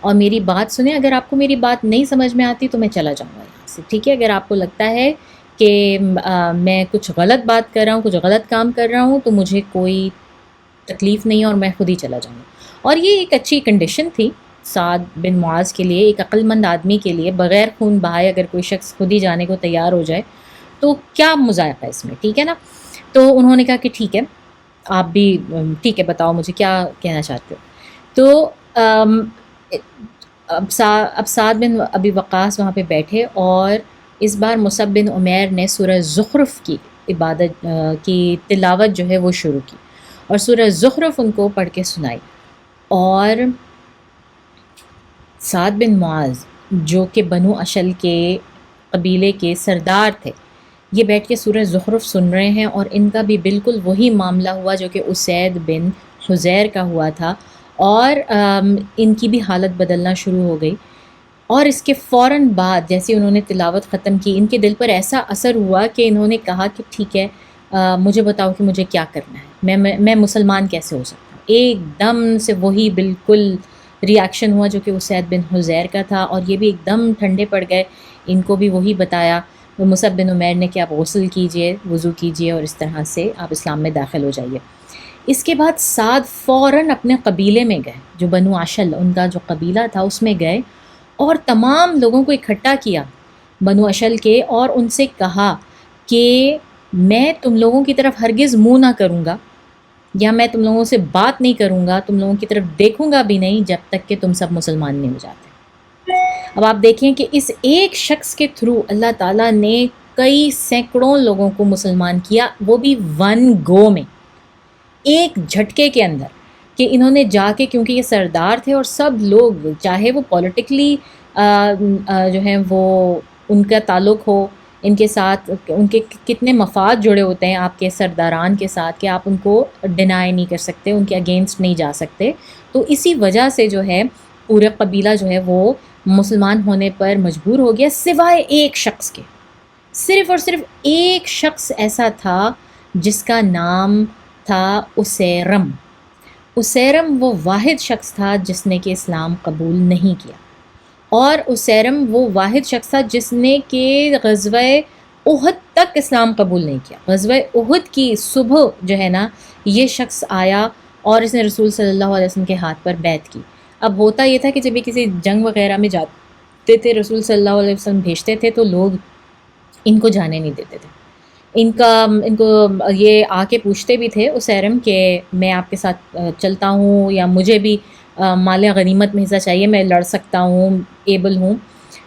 اور میری بات سنیں۔ اگر آپ کو میری بات نہیں سمجھ میں آتی تو میں چلا جاؤں گا یہاں سے، ٹھیک ہے؟ اگر آپ کو لگتا ہے کہ میں کچھ غلط بات کر رہا ہوں، کچھ غلط کام کر رہا ہوں، تو مجھے کوئی تکلیف نہیں ہے، اور میں خود ہی چلا جاؤں گا۔ اور یہ ایک اچھی کنڈیشن تھی سعد بن معاذ کے لیے، ایک عقل مند آدمی کے لیے، بغیر خون بہائے اگر کوئی شخص خود ہی جانے کو تیار ہو جائے تو کیا مذائقہ اس میں، ٹھیک ہے نا۔ تو انہوں نے کہا کہ ٹھیک ہے، آپ بھی ٹھیک ہے، بتاؤ مجھے کیا کہنا چاہتے ہو۔ تو اب سعد بن ابی وقاص وہاں پہ بیٹھے، اور اس بار مصعب بن عمیر نے سورہ زخرف کی عبادت کی تلاوت جو ہے وہ شروع کی، اور سورہ زخرف ان کو پڑھ کے سنائی، اور سعد بن معاذ جو کہ بنو اشل کے قبیلے کے سردار تھے، یہ بیٹھ کے سورہ زخرف سن رہے ہیں، اور ان کا بھی بالکل وہی معاملہ ہوا جو کہ اسید بن حضیر کا ہوا تھا، اور ان کی بھی حالت بدلنا شروع ہو گئی۔ اور اس کے فوراً بعد جیسے انہوں نے تلاوت ختم کی، ان کے دل پر ایسا اثر ہوا کہ انہوں نے کہا کہ ٹھیک ہے، مجھے بتاؤ کہ مجھے کیا کرنا ہے، میں مسلمان کیسے ہو سکتا ہوں۔ ایک دم سے وہی بالکل ری ایکشن ہوا جو کہ اسید بن حضیر کا تھا، اور یہ بھی ایک دم ٹھنڈے پڑ گئے، ان کو بھی وہی بتایا مصعب بن عمیر نے کہ آپ غسل کیجئے، وضو کیجئے، اور اس طرح سے آپ اسلام میں داخل ہو جائیے۔ اس کے بعد سعد فوراً اپنے قبیلے میں گئے، جو بنو عشل ان کا جو قبیلہ تھا اس میں گئے، اور تمام لوگوں کو اکٹھا کیا بنو اشل کے، اور ان سے کہا کہ میں تم لوگوں کی طرف ہرگز منہ نہ کروں گا، یا میں تم لوگوں سے بات نہیں کروں گا، تم لوگوں کی طرف دیکھوں گا بھی نہیں جب تک کہ تم سب مسلمان نہیں ہو جاتے۔ اب آپ دیکھیں کہ اس ایک شخص کے تھرو اللہ تعالیٰ نے کئی سینکڑوں لوگوں کو مسلمان کیا، وہ بھی ون گو میں، ایک جھٹکے کے اندر، کہ انہوں نے جا کے، کیونکہ یہ سردار تھے اور سب لوگ چاہے وہ پولیٹیکلی جو ہیں وہ ان کا تعلق ہو ان کے ساتھ، ان کے کتنے مفاد جڑے ہوتے ہیں آپ کے سرداران کے ساتھ کہ آپ ان کو ڈینائی نہیں کر سکتے، ان کے اگینسٹ نہیں جا سکتے، تو اسی وجہ سے جو ہے پورا قبیلہ جو ہے وہ مسلمان ہونے پر مجبور ہو گیا، سوائے ایک شخص کے۔ صرف اور صرف ایک شخص ایسا تھا جس کا نام تھا اسیرم۔ اسیرم وہ واحد شخص تھا جس نے کہ اسلام قبول نہیں کیا، اور اسیرم وہ واحد شخص تھا جس نے کہ غزوہ احد تک اسلام قبول نہیں کیا۔ غزوہ احد کی صبح جو ہے نا، یہ شخص آیا اور اس نے رسول صلی اللہ علیہ وسلم کے ہاتھ پر بیعت کی۔ اب ہوتا یہ تھا کہ جب یہ کسی جنگ وغیرہ میں جاتے تھے، رسول صلی اللہ علیہ وسلم بھیجتے تھے تو لوگ ان کو جانے نہیں دیتے تھے، ان کو یہ آ کے پوچھتے بھی تھے اسیرم کہ میں آپ کے ساتھ چلتا ہوں، یا مجھے بھی مال غنیمت میں حصہ چاہیے، میں لڑ سکتا ہوں، ایبل ہوں،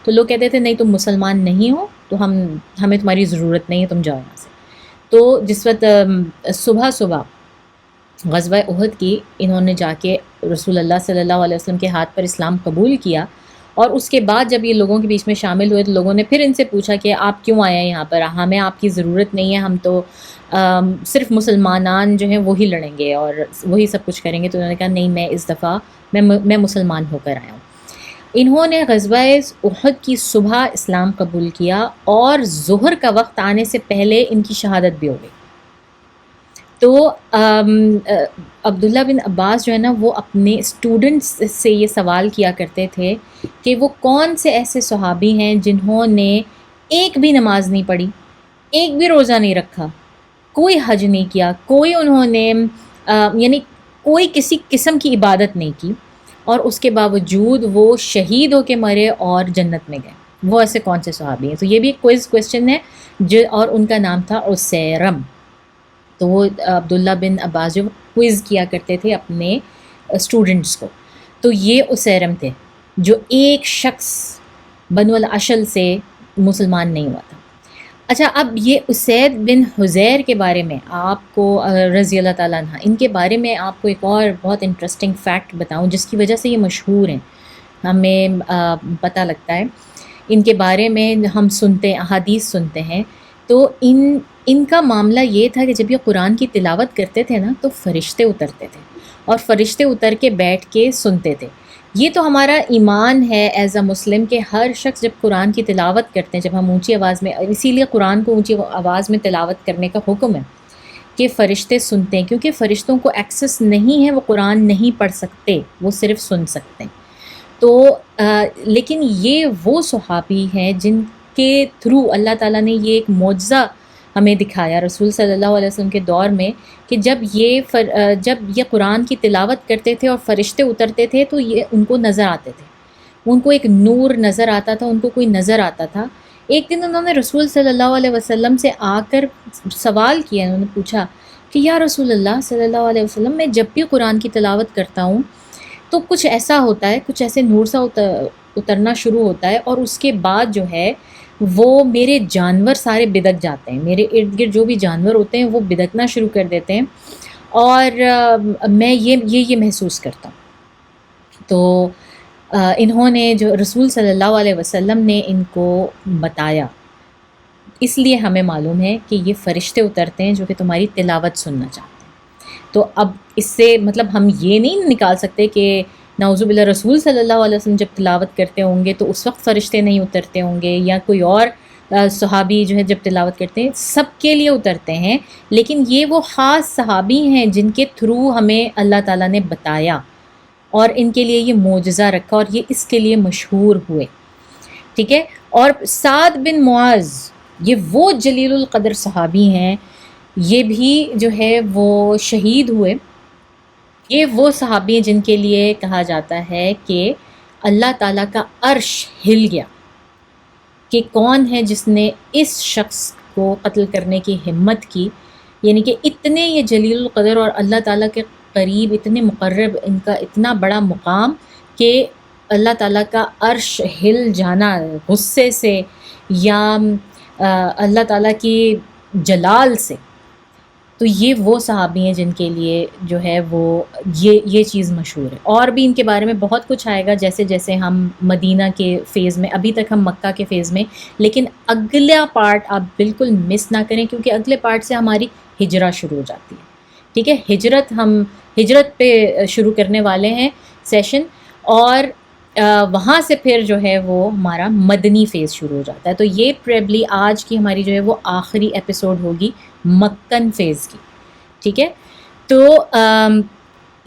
تو لوگ کہتے تھے نہیں تم مسلمان نہیں ہو تو ہمیں تمہاری ضرورت نہیں ہے، تم جاؤ یہاں سے۔ تو جس وقت صبح غزوہ احد کی انہوں نے جا کے رسول اللہ صلی اللہ علیہ وسلم کے ہاتھ پر اسلام قبول کیا، اور اس کے بعد جب یہ لوگوں کے بیچ میں شامل ہوئے تو لوگوں نے پھر ان سے پوچھا کہ آپ کیوں آئے ہیں یہاں پر، ہمیں آپ کی ضرورت نہیں ہے، ہم تو صرف مسلمانان جو ہیں وہی لڑیں گے اور وہی سب کچھ کریں گے۔ تو انہوں نے کہا نہیں، میں اس دفعہ میں مسلمان ہو کر آیا ہوں۔ انہوں نے غزوہ احد کی صبح اسلام قبول کیا، اور ظہر کا وقت آنے سے پہلے ان کی شہادت بھی ہو گئی۔ تو عبداللہ بن عباس جو ہے نا، وہ اپنے اسٹوڈنٹس سے یہ سوال کیا کرتے تھے کہ وہ کون سے ایسے صحابی ہیں جنہوں نے ایک بھی نماز نہیں پڑھی، ایک بھی روزہ نہیں رکھا، کوئی حج نہیں کیا، کوئی انہوں نے یعنی کوئی کسی قسم کی عبادت نہیں کی، اور اس کے باوجود وہ شہید ہو کے مرے اور جنت میں گئے، وہ ایسے کون سے صحابی ہیں؟ تو یہ بھی ایک کوئسچن ہے اور ان کا نام تھا اسیرم۔ تو وہ عبداللہ بن عباس جو کوئز کیا کرتے تھے اپنے اسٹوڈنٹس کو، تو یہ اسیرم تھے جو ایک شخص بنو الاشل سے مسلمان نہیں ہوا تھا۔ اچھا، اب یہ اسید بن حضیر کے بارے میں آپ کو رضی اللہ تعالیٰ عنہ، ان کے بارے میں آپ کو ایک اور بہت انٹرسٹنگ فیکٹ بتاؤں جس کی وجہ سے یہ مشہور ہیں، ہمیں پتہ لگتا ہے ان کے بارے میں، ہم سنتے احادیث سنتے ہیں، تو ان کا معاملہ یہ تھا کہ جب یہ قرآن کی تلاوت کرتے تھے نا تو فرشتے اترتے تھے، اور فرشتے اتر کے بیٹھ کے سنتے تھے۔ یہ تو ہمارا ایمان ہے ایز اے مسلم کہ ہر شخص جب قرآن کی تلاوت کرتے ہیں، جب ہم اونچی آواز میں، اسی لیے قرآن کو اونچی آواز میں تلاوت کرنے کا حکم ہے کہ فرشتے سنتے ہیں، کیونکہ فرشتوں کو ایکسس نہیں ہے، وہ قرآن نہیں پڑھ سکتے، وہ صرف سن سکتے ہیں۔ تو لیکن یہ وہ صحابی ہیں جن کے تھرو اللہ تعالیٰ نے یہ ایک معجزہ ہمیں دکھایا رسول صلی اللہ علیہ وسلم کے دور میں، کہ جب یہ قرآن کی تلاوت کرتے تھے اور فرشتے اترتے تھے تو یہ ان کو نظر آتے تھے، ان کو ایک نور نظر آتا تھا، ان کو کوئی نظر آتا تھا۔ ایک دن انہوں نے رسول صلی اللہ علیہ وسلم سے آ کر سوال کیا، انہوں نے پوچھا کہ یا رسول اللہ صلی اللہ علیہ وسلم، میں جب بھی قرآن کی تلاوت کرتا ہوں تو کچھ ایسا ہوتا ہے، کچھ ایسے نور سا اترنا شروع ہوتا ہے، اور اس کے بعد جو ہے وہ میرے جانور سارے بدک جاتے ہیں، میرے ارد گرد جو بھی جانور ہوتے ہیں وہ بدکنا شروع کر دیتے ہیں، اور میں یہ محسوس کرتا ہوں۔ تو انہوں نے جو رسول صلی اللہ علیہ وسلم نے ان کو بتایا، اس لیے ہمیں معلوم ہے کہ یہ فرشتے اترتے ہیں جو کہ تمہاری تلاوت سننا چاہتے ہیں۔ تو اب اس سے مطلب ہم یہ نہیں نکال سکتے کہ نعوذ باللہ رسول صلی اللہ علیہ وسلم جب تلاوت کرتے ہوں گے تو اس وقت فرشتے نہیں اترتے ہوں گے، یا کوئی اور صحابی جو ہے جب تلاوت کرتے ہیں، سب کے لیے اترتے ہیں، لیکن یہ وہ خاص صحابی ہیں جن کے تھرو ہمیں اللہ تعالیٰ نے بتایا اور ان کے لیے یہ معجزہ رکھا اور یہ اس کے لیے مشہور ہوئے، ٹھیک ہے۔ اور سعد بن معاذ یہ وہ جلیل القدر صحابی ہیں، یہ بھی جو ہے وہ شہید ہوئے۔ یہ وہ صحابی ہیں جن کے لیے کہا جاتا ہے کہ اللہ تعالیٰ کا عرش ہل گیا کہ کون ہے جس نے اس شخص کو قتل کرنے کی ہمت کی، یعنی کہ اتنے یہ جلیل القدر اور اللہ تعالیٰ کے قریب اتنے مقرب، ان کا اتنا بڑا مقام کہ اللہ تعالیٰ کا عرش ہل جانا غصے سے یا اللہ تعالیٰ کی جلال سے۔ تو یہ وہ صحابی ہیں جن کے لیے جو ہے وہ یہ چیز مشہور ہے۔ اور بھی ان کے بارے میں بہت کچھ آئے گا جیسے جیسے ہم مدینہ کے فیز میں، ابھی تک ہم مکہ کے فیز میں، لیکن اگلا پارٹ آپ بالکل مس نہ کریں کیونکہ اگلے پارٹ سے ہماری ہجرت شروع ہو جاتی ہے، ٹھیک ہے۔ ہم ہجرت پہ شروع کرنے والے ہیں سیشن، اور وہاں سے پھر جو ہے وہ ہمارا مدنی فیز شروع ہو جاتا ہے۔ تو یہ پریبلی آج کی ہماری جو ہے وہ آخری ایپیسوڈ ہوگی مکن فیز کی، ٹھیک ہے۔ تو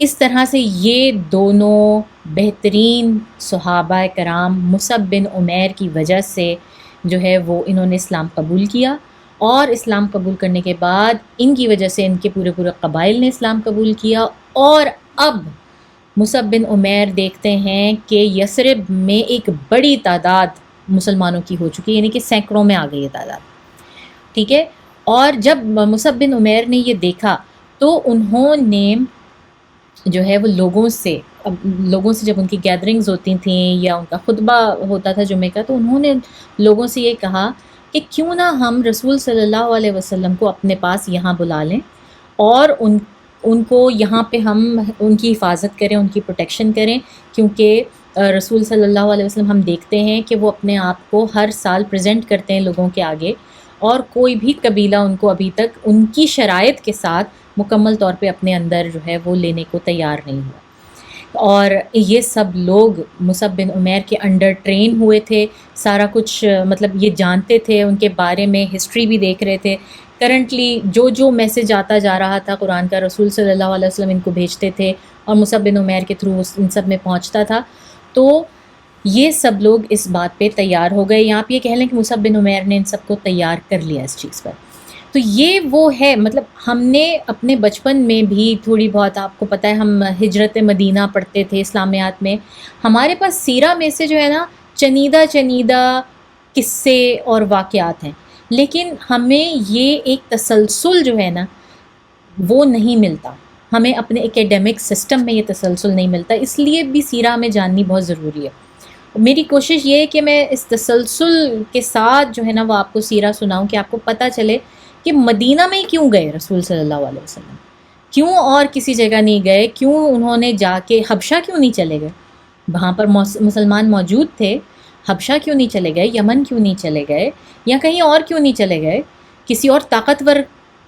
اس طرح سے یہ دونوں بہترین صحابہ کرام مصعب بن عمیر کی وجہ سے جو ہے وہ انہوں نے اسلام قبول کیا، اور اسلام قبول کرنے کے بعد ان کی وجہ سے ان کے پورے قبائل نے اسلام قبول کیا، اور اب مصعب بن عمیر دیکھتے ہیں کہ یثرب میں ایک بڑی تعداد مسلمانوں کی ہو چکی ہے، یعنی کہ سینکڑوں میں آ گئی یہ تعداد، ٹھیک ہے۔ اور جب مصعب بن عمیر نے یہ دیکھا تو انہوں نے جو ہے وہ لوگوں سے جب ان کی گیدرنگز ہوتی تھیں یا ان کا خطبہ ہوتا تھا جمعہ کا، تو انہوں نے لوگوں سے یہ کہا کہ کیوں نہ ہم رسول صلی اللہ علیہ وسلم کو اپنے پاس یہاں بلا لیں اور ان کو یہاں پہ ہم ان کی حفاظت کریں، ان کی پروٹیکشن کریں، کیونکہ رسول صلی اللہ علیہ وسلم ہم دیکھتے ہیں کہ وہ اپنے آپ کو ہر سال پریزنٹ کرتے ہیں لوگوں کے آگے، اور کوئی بھی قبیلہ ان کو ابھی تک ان کی شرائط کے ساتھ مکمل طور پہ اپنے اندر جو ہے وہ لینے کو تیار نہیں ہوا۔ اور یہ سب لوگ مصعب بن عمیر کے انڈر ٹرین ہوئے تھے، سارا کچھ مطلب یہ جانتے تھے، ان کے بارے میں ہسٹری بھی دیکھ رہے تھے، کرنٹلی جو میسج آتا جا رہا تھا قرآن کا رسول صلی اللہ علیہ وسلم ان کو بھیجتے تھے اور مصعب بن عمیر کے تھرو ان سب میں پہنچتا تھا۔ تو یہ سب لوگ اس بات پہ تیار ہو گئے، یا آپ یہ کہہ لیں کہ مصعب بن عمیر نے ان سب کو تیار کر لیا اس چیز پر۔ تو یہ وہ ہے، مطلب ہم نے اپنے بچپن میں بھی تھوڑی بہت، آپ کو پتہ ہے ہم ہجرت مدینہ پڑھتے تھے اسلامیات میں، ہمارے پاس سیرہ میں سے جو ہے نا چنیدہ قصے اور واقعات ہیں، لیکن ہمیں یہ ایک تسلسل جو ہے نا وہ نہیں ملتا، ہمیں اپنے ایکیڈیمک سسٹم میں یہ تسلسل نہیں ملتا، اس لیے بھی سیرہ میں جاننی بہت ضروری ہے۔ میری کوشش یہ ہے کہ میں اس تسلسل کے ساتھ جو ہے نا وہ آپ کو سیرہ سناؤں کہ آپ کو پتہ چلے کہ مدینہ میں کیوں گئے رسول صلی اللہ علیہ وسلم، کیوں اور کسی جگہ نہیں گئے، کیوں انہوں نے جا کے حبشہ کیوں نہیں چلے گئے، وہاں پر مسلمان موجود تھے، حبشہ کیوں نہیں چلے گئے، یمن کیوں نہیں چلے گئے، یا کہیں اور کیوں نہیں چلے گئے، کسی اور طاقتور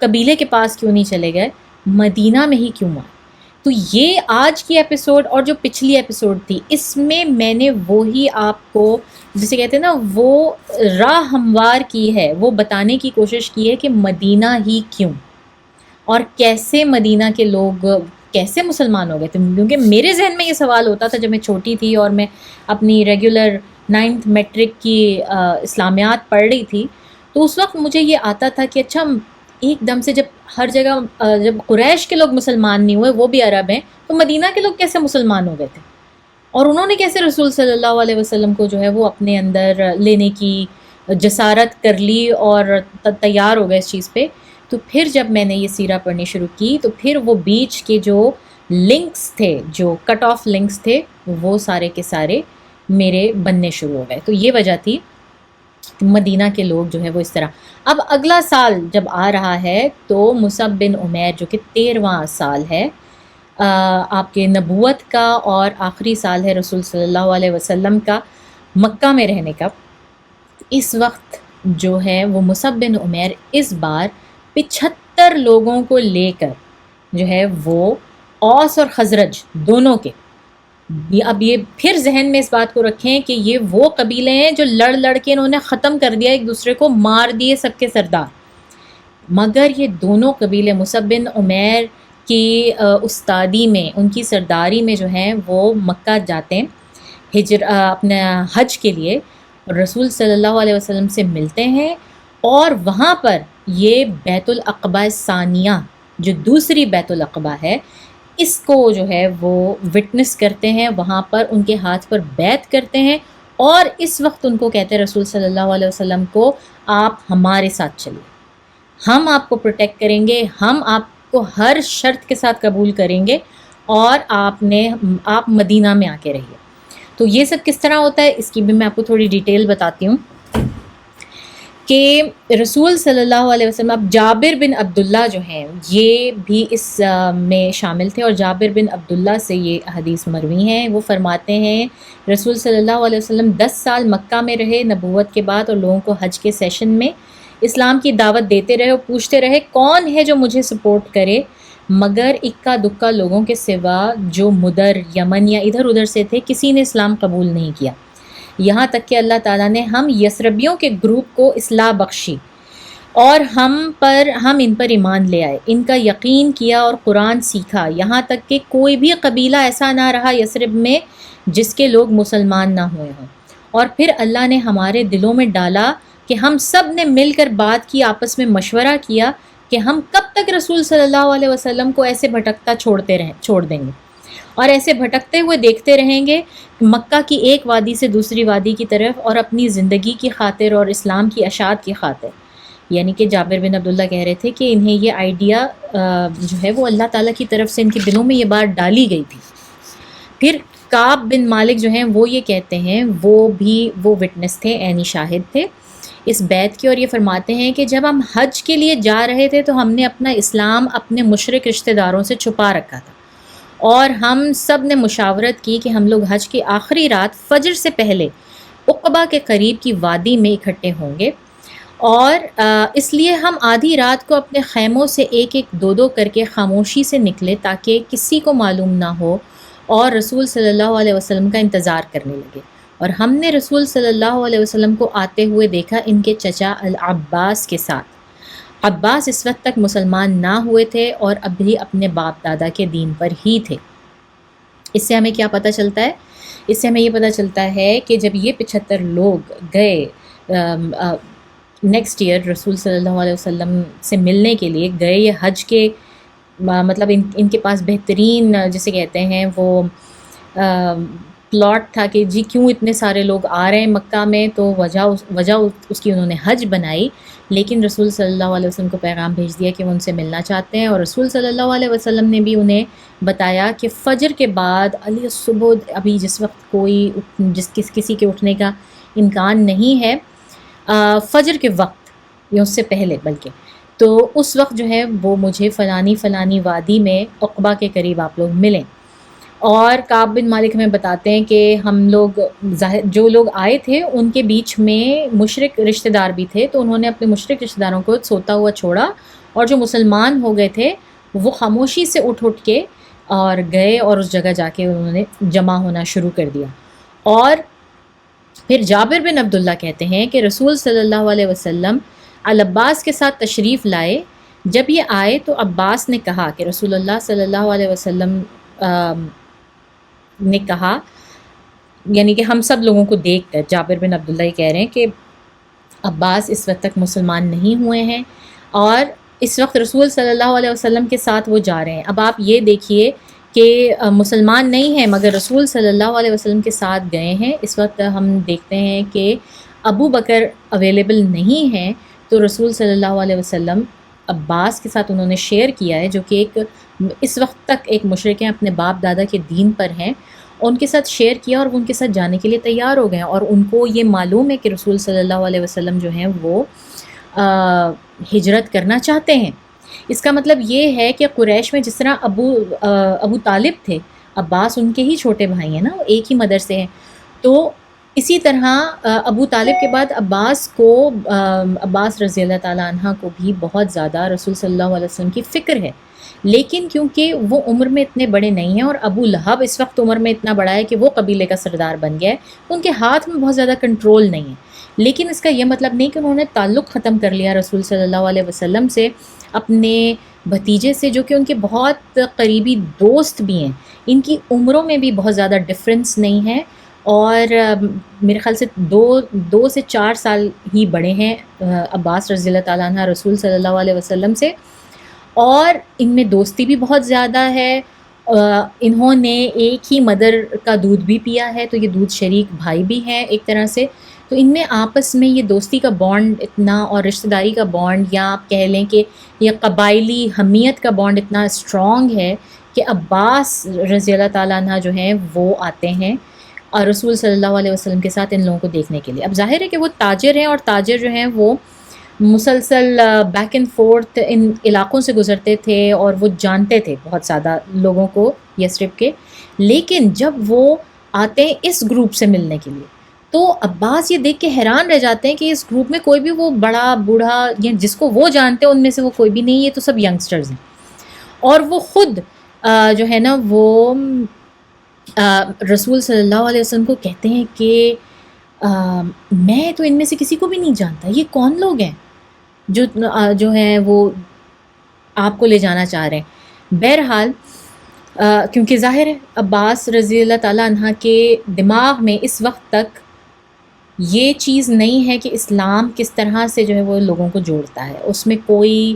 قبیلے کے پاس کیوں نہیں چلے گئے، مدینہ میں ہی کیوں آئے۔ تو یہ آج کی ایپیسوڈ اور جو پچھلی ایپیسوڈ تھی، اس میں نے وہی آپ کو جسے کہتے ہیں نا وہ راہ ہموار کی ہے، وہ بتانے کی کوشش کی ہے کہ مدینہ ہی کیوں، اور کیسے مدینہ کے لوگ کیسے مسلمان ہو گئے تھے۔ کیونکہ میرے ذہن میں یہ سوال ہوتا تھا جب میں چھوٹی تھی اور میں اپنی ریگولر 9th میٹرک کی اسلامیات پڑھ رہی تھی، تو اس وقت مجھے یہ آتا تھا کہ اچھا ایک دم سے جب ہر جگہ جب قریش کے لوگ مسلمان نہیں ہوئے، وہ بھی عرب ہیں، تو مدینہ کے لوگ کیسے مسلمان ہو گئے تھے، اور انہوں نے کیسے رسول صلی اللہ علیہ وسلم کو جو ہے وہ اپنے اندر لینے کی جسارت کر لی اور تیار ہو گئے اس چیز پہ۔ تو پھر جب میں نے یہ سیرہ پڑھنی شروع کی تو پھر وہ بیچ کے جو لنکس تھے، جو کٹ آف لنکس تھے، وہ سارے کے سارے میرے بننے شروع ہو گئے۔ تو یہ وجہ تھی مدینہ کے لوگ جو ہے وہ اس طرح. اب اگلا سال جب آ رہا ہے تو مصعب بن عمیر جو کہ 13واں سال ہے آپ کے نبوت کا، اور آخری سال ہے رسول صلی اللہ علیہ وسلم کا مکہ میں رہنے کا. اس وقت جو ہے وہ مصعب بن عمیر اس بار 75 لوگوں کو لے کر جو ہے وہ اوس اور خزرج دونوں کے، اب یہ پھر ذہن میں اس بات کو رکھیں کہ یہ وہ قبیلے ہیں جو لڑ لڑ کے انہوں نے ختم کر دیا، ایک دوسرے کو مار دیے سب کے سردار، مگر یہ دونوں قبیلے مصعب بن عمیر کی استادی میں، ان کی سرداری میں جو ہیں وہ مکہ جاتے ہیں اپنے حج کے لیے، رسول صلی اللہ علیہ وسلم سے ملتے ہیں، اور وہاں پر یہ بیت العقبہ ثانیہ جو دوسری بیت العقبہ ہے اس کو جو ہے وہ وٹنس کرتے ہیں، وہاں پر ان کے ہاتھ پر بیعت کرتے ہیں، اور اس وقت ان کو کہتے ہیں رسول صلی اللہ علیہ وسلم کو آپ ہمارے ساتھ چلیے، ہم آپ کو پروٹیکٹ کریں گے، ہم آپ کو ہر شرط کے ساتھ قبول کریں گے، اور آپ مدینہ میں آ کے رہیے. تو یہ سب کس طرح ہوتا ہے اس کی بھی میں آپ کو تھوڑی ڈیٹیل بتاتی ہوں کہ رسول صلی اللہ علیہ وسلم، اب جابر بن عبداللہ جو ہیں یہ بھی اس میں شامل تھے، اور جابر بن عبداللہ سے یہ حدیث مروی ہیں. وہ فرماتے ہیں رسول صلی اللہ علیہ وسلم 10 سال مکہ میں رہے نبوت کے بعد، اور لوگوں کو حج کے سیشن میں اسلام کی دعوت دیتے رہے اور پوچھتے رہے کون ہے جو مجھے سپورٹ کرے، مگر اکا دکا لوگوں کے سوا جو مدر، یمن یا ادھر ادھر سے تھے کسی نے اسلام قبول نہیں کیا، یہاں تک کہ اللہ تعالیٰ نے ہم یثربیوں کے گروپ کو اصلاح بخشی اور ہم ان پر ایمان لے آئے، ان کا یقین کیا اور قرآن سیکھا، یہاں تک کہ کوئی بھی قبیلہ ایسا نہ رہا یثرب میں جس کے لوگ مسلمان نہ ہوئے ہوں. اور پھر اللہ نے ہمارے دلوں میں ڈالا کہ ہم سب نے مل کر بات کی، آپس میں مشورہ کیا کہ ہم کب تک رسول صلی اللہ علیہ وسلم کو ایسے بھٹکتا چھوڑ دیں گے، اور ایسے بھٹکتے ہوئے دیکھتے رہیں گے مکہ کی ایک وادی سے دوسری وادی کی طرف، اور اپنی زندگی کی خاطر اور اسلام کی اشاعت کی خاطر. یعنی کہ جابر بن عبداللہ کہہ رہے تھے کہ انہیں یہ آئیڈیا جو ہے وہ اللہ تعالیٰ کی طرف سے ان کے دلوں میں یہ بات ڈالی گئی تھی. پھر کعب بن مالک جو ہیں وہ یہ کہتے ہیں، وہ وٹنس تھے، عینی شاہد تھے اس بیعت کی، اور یہ فرماتے ہیں کہ جب ہم حج کے لیے جا رہے تھے تو ہم نے اپنا اسلام اپنے مشرک رشتہ داروں سے چھپا رکھا تھا، اور ہم سب نے مشاورت کی کہ ہم لوگ حج کی آخری رات فجر سے پہلے عقبہ کے قریب کی وادی میں اکٹھے ہوں گے، اور اس لیے ہم آدھی رات کو اپنے خیموں سے ایک دو کر کے خاموشی سے نکلے تاکہ کسی کو معلوم نہ ہو، اور رسول صلی اللہ علیہ وسلم کا انتظار کرنے لگے. اور ہم نے رسول صلی اللہ علیہ وسلم کو آتے ہوئے دیکھا ان کے چچا العباس کے ساتھ. عباس اس وقت تک مسلمان نہ ہوئے تھے اور اب بھی اپنے باپ دادا کے دین پر ہی تھے. اس سے ہمیں کیا پتہ چلتا ہے؟ اس سے ہمیں یہ پتہ چلتا ہے کہ جب یہ 75 لوگ گئے نیکسٹ ایئر رسول صلی اللہ علیہ وسلم سے ملنے کے لیے گئے، یہ حج کے مطلب ان کے پاس بہترین جسے کہتے ہیں وہ پلاٹ تھا کہ جی کیوں اتنے سارے لوگ آ رہے ہیں مکہ میں، تو وجہ اس کی انہوں نے حج بنائی. لیکن رسول صلی اللہ علیہ وسلم کو پیغام بھیج دیا کہ وہ ان سے ملنا چاہتے ہیں، اور رسول صلی اللہ علیہ وسلم نے بھی انہیں بتایا کہ فجر کے بعد علی صبح، ابھی جس وقت کسی کے اٹھنے کا امکان نہیں ہے، فجر کے وقت یا اس سے پہلے بلکہ، تو اس وقت جو ہے وہ مجھے فلانی وادی میں عقبہ کے قریب آپ لوگ ملیں. اور کعب بن مالک ہمیں بتاتے ہیں کہ ہم لوگ جو لوگ آئے تھے ان کے بیچ میں مشرک رشتہ دار بھی تھے، تو انہوں نے اپنے مشرک رشتہ داروں کو سوتا ہوا چھوڑا، اور جو مسلمان ہو گئے تھے وہ خاموشی سے اٹھ کے اور گئے، اور اس جگہ جا کے انہوں نے جمع ہونا شروع کر دیا. اور پھر جابر بن عبداللہ کہتے ہیں کہ رسول صلی اللہ علیہ وسلم العباس کے ساتھ تشریف لائے. جب یہ آئے تو عباس نے کہا کہ رسول اللہ صلی اللہ علیہ وسلم نے کہا، یعنی کہ ہم سب لوگوں کو دیکھ کر جابر بن عبداللہ یہ کہہ رہے ہیں کہ عباس اس وقت تک مسلمان نہیں ہوئے ہیں، اور اس وقت رسول صلی اللہ علیہ وسلم کے ساتھ وہ جا رہے ہیں. اب آپ یہ دیکھیے کہ مسلمان نہیں ہیں مگر رسول صلی اللہ علیہ وسلم کے ساتھ گئے ہیں. اس وقت ہم دیکھتے ہیں کہ ابو بکر اویلیبل نہیں ہیں، تو رسول صلی اللہ علیہ وسلم عباس کے ساتھ انہوں نے شیئر کیا ہے، جو کہ اس وقت تک ایک مشرک ہیں، اپنے باپ دادا کے دین پر ہیں، اور ان کے ساتھ شیئر کیا، اور وہ ان کے ساتھ جانے کے لیے تیار ہو گئے، اور ان کو یہ معلوم ہے کہ رسول صلی اللہ علیہ وسلم جو ہیں وہ ہجرت کرنا چاہتے ہیں۔ اس کا مطلب یہ ہے کہ قریش میں جس طرح ابو طالب تھے، عباس ان کے ہی چھوٹے بھائی ہیں نا، وہ ایک ہی مدر سے ہیں، تو اسی طرح ابو طالب کے بعد عباس رضی اللہ تعالیٰ عنہ کو بھی بہت زیادہ رسول صلی اللہ علیہ وسلم کی فکر ہے، لیکن کیونکہ وہ عمر میں اتنے بڑے نہیں ہیں، اور ابو لہب اس وقت عمر میں اتنا بڑا ہے کہ وہ قبیلے کا سردار بن گیا ہے، ان کے ہاتھ میں بہت زیادہ کنٹرول نہیں ہے۔ لیکن اس کا یہ مطلب نہیں کہ انہوں نے تعلق ختم کر لیا رسول صلی اللہ علیہ وسلم سے، اپنے بھتیجے سے جو کہ ان کے بہت قریبی دوست بھی ہیں، ان کی عمروں میں بھی بہت زیادہ ڈفرینس نہیں ہے، اور میرے خیال سے دو سے 4 سال ہی بڑے ہیں عباس رضی اللہ تعالیٰ عنہ رسول صلی اللہ علیہ وسلم سے، اور ان میں دوستی بھی بہت زیادہ ہے۔ انہوں نے ایک ہی مدر کا دودھ بھی پیا ہے، تو یہ دودھ شریک بھائی بھی ہیں ایک طرح سے، تو ان میں آپس میں یہ دوستی کا بانڈ اتنا، اور رشتہ داری کا بانڈ، یا آپ کہہ لیں کہ یہ قبائلی حمیت کا بانڈ اتنا اسٹرانگ ہے کہ عباس رضی اللہ تعالیٰ عنہ جو ہیں وہ آتے ہیں اور رسول صلی اللہ علیہ وسلم کے ساتھ ان لوگوں کو دیکھنے کے لیے۔ اب ظاہر ہے کہ وہ تاجر ہیں، اور تاجر جو ہیں وہ مسلسل بیک اینڈ فورتھ ان علاقوں سے گزرتے تھے، اور وہ جانتے تھے بہت زیادہ لوگوں کو یثرب کے، لیکن جب وہ آتے ہیں اس گروپ سے ملنے کے لیے، تو عباس یہ دیکھ کے حیران رہ جاتے ہیں کہ اس گروپ میں کوئی بھی وہ بڑا بوڑھا یا جس کو وہ جانتے ہیں ان میں سے وہ کوئی بھی نہیں، یہ تو سب ینگسٹرز ہیں، اور وہ خود جو ہے نا وہ رسول صلی اللہ علیہ وسلم کو کہتے ہیں کہ میں تو ان میں سے کسی کو بھی نہیں جانتا، یہ کون لوگ ہیں جو ہیں وہ آپ کو لے جانا چاہ رہے ہیں۔ بہرحال کیونکہ ظاہر ہے عباس رضی اللہ تعالیٰ عنہ کے دماغ میں اس وقت تک یہ چیز نہیں ہے کہ اسلام کس طرح سے جو ہے وہ لوگوں کو جوڑتا ہے، اس میں کوئی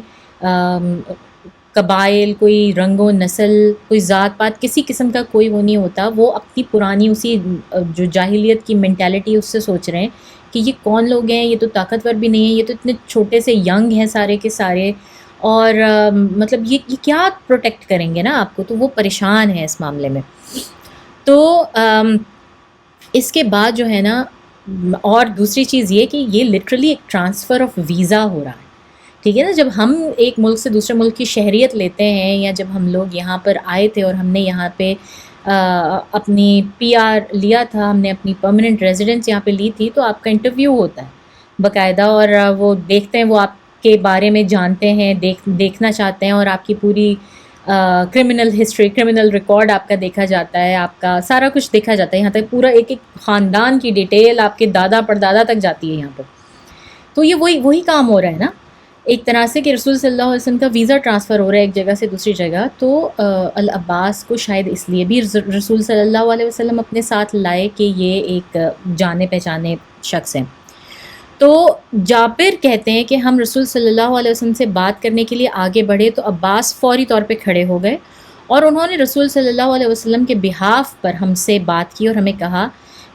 قبائل، کوئی رنگ و نسل، کوئی ذات پات، کسی قسم کا کوئی وہ نہیں ہوتا، وہ اپنی پرانی اسی جو جاہلیت کی مینٹیلٹی اس سے سوچ رہے ہیں کہ یہ کون لوگ ہیں، یہ تو طاقتور بھی نہیں ہیں، یہ تو اتنے چھوٹے سے ینگ ہیں سارے کے سارے، اور مطلب یہ کیا پروٹیکٹ کریں گے نا آپ کو، تو وہ پریشان ہے اس معاملے میں۔ تو اس کے بعد جو ہے نا، اور دوسری چیز یہ کہ یہ لٹرلی ایک ٹرانسفر آف ویزا ہو رہا ہے، ٹھیک ہے نا۔ جب ہم ایک ملک سے دوسرے ملک کی شہریت لیتے ہیں، یا جب ہم لوگ یہاں پر آئے تھے اور ہم نے یہاں پہ اپنی پی آر لیا تھا، ہم نے اپنی پرماننٹ ریزیڈنس یہاں پہ لی تھی، تو آپ کا انٹرویو ہوتا ہے باقاعدہ، اور وہ دیکھتے ہیں، وہ آپ کے بارے میں جانتے ہیں، دیکھنا چاہتے ہیں، اور آپ کی پوری کرمنل ہسٹری، کرمنل ریکارڈ آپ کا دیکھا جاتا ہے، آپ کا سارا کچھ دیکھا جاتا ہے، یہاں تک پورا ایک خاندان کی ڈیٹیل آپ کے دادا پردادا تک جاتی ہے یہاں پر۔ تو یہ وہی کام ہو رہا ہے نا ایک طرح سے، کہ رسول صلی اللہ علیہ وسلم کا ویزا ٹرانسفر ہو رہا ہے ایک جگہ سے دوسری جگہ۔ تو العباس کو شاید اس لیے بھی رسول صلی اللہ علیہ وسلم اپنے ساتھ لائے کہ یہ ایک جانے پہچانے شخص ہیں۔ تو جابر کہتے ہیں کہ ہم رسول صلی اللہ علیہ وسلم سے بات کرنے کے لیے آگے بڑھے، تو عباس فوری طور پہ کھڑے ہو گئے، اور انہوں نے رسول صلی اللہ علیہ وسلم کے بہاف پر ہم سے بات کی، اور ہمیں کہا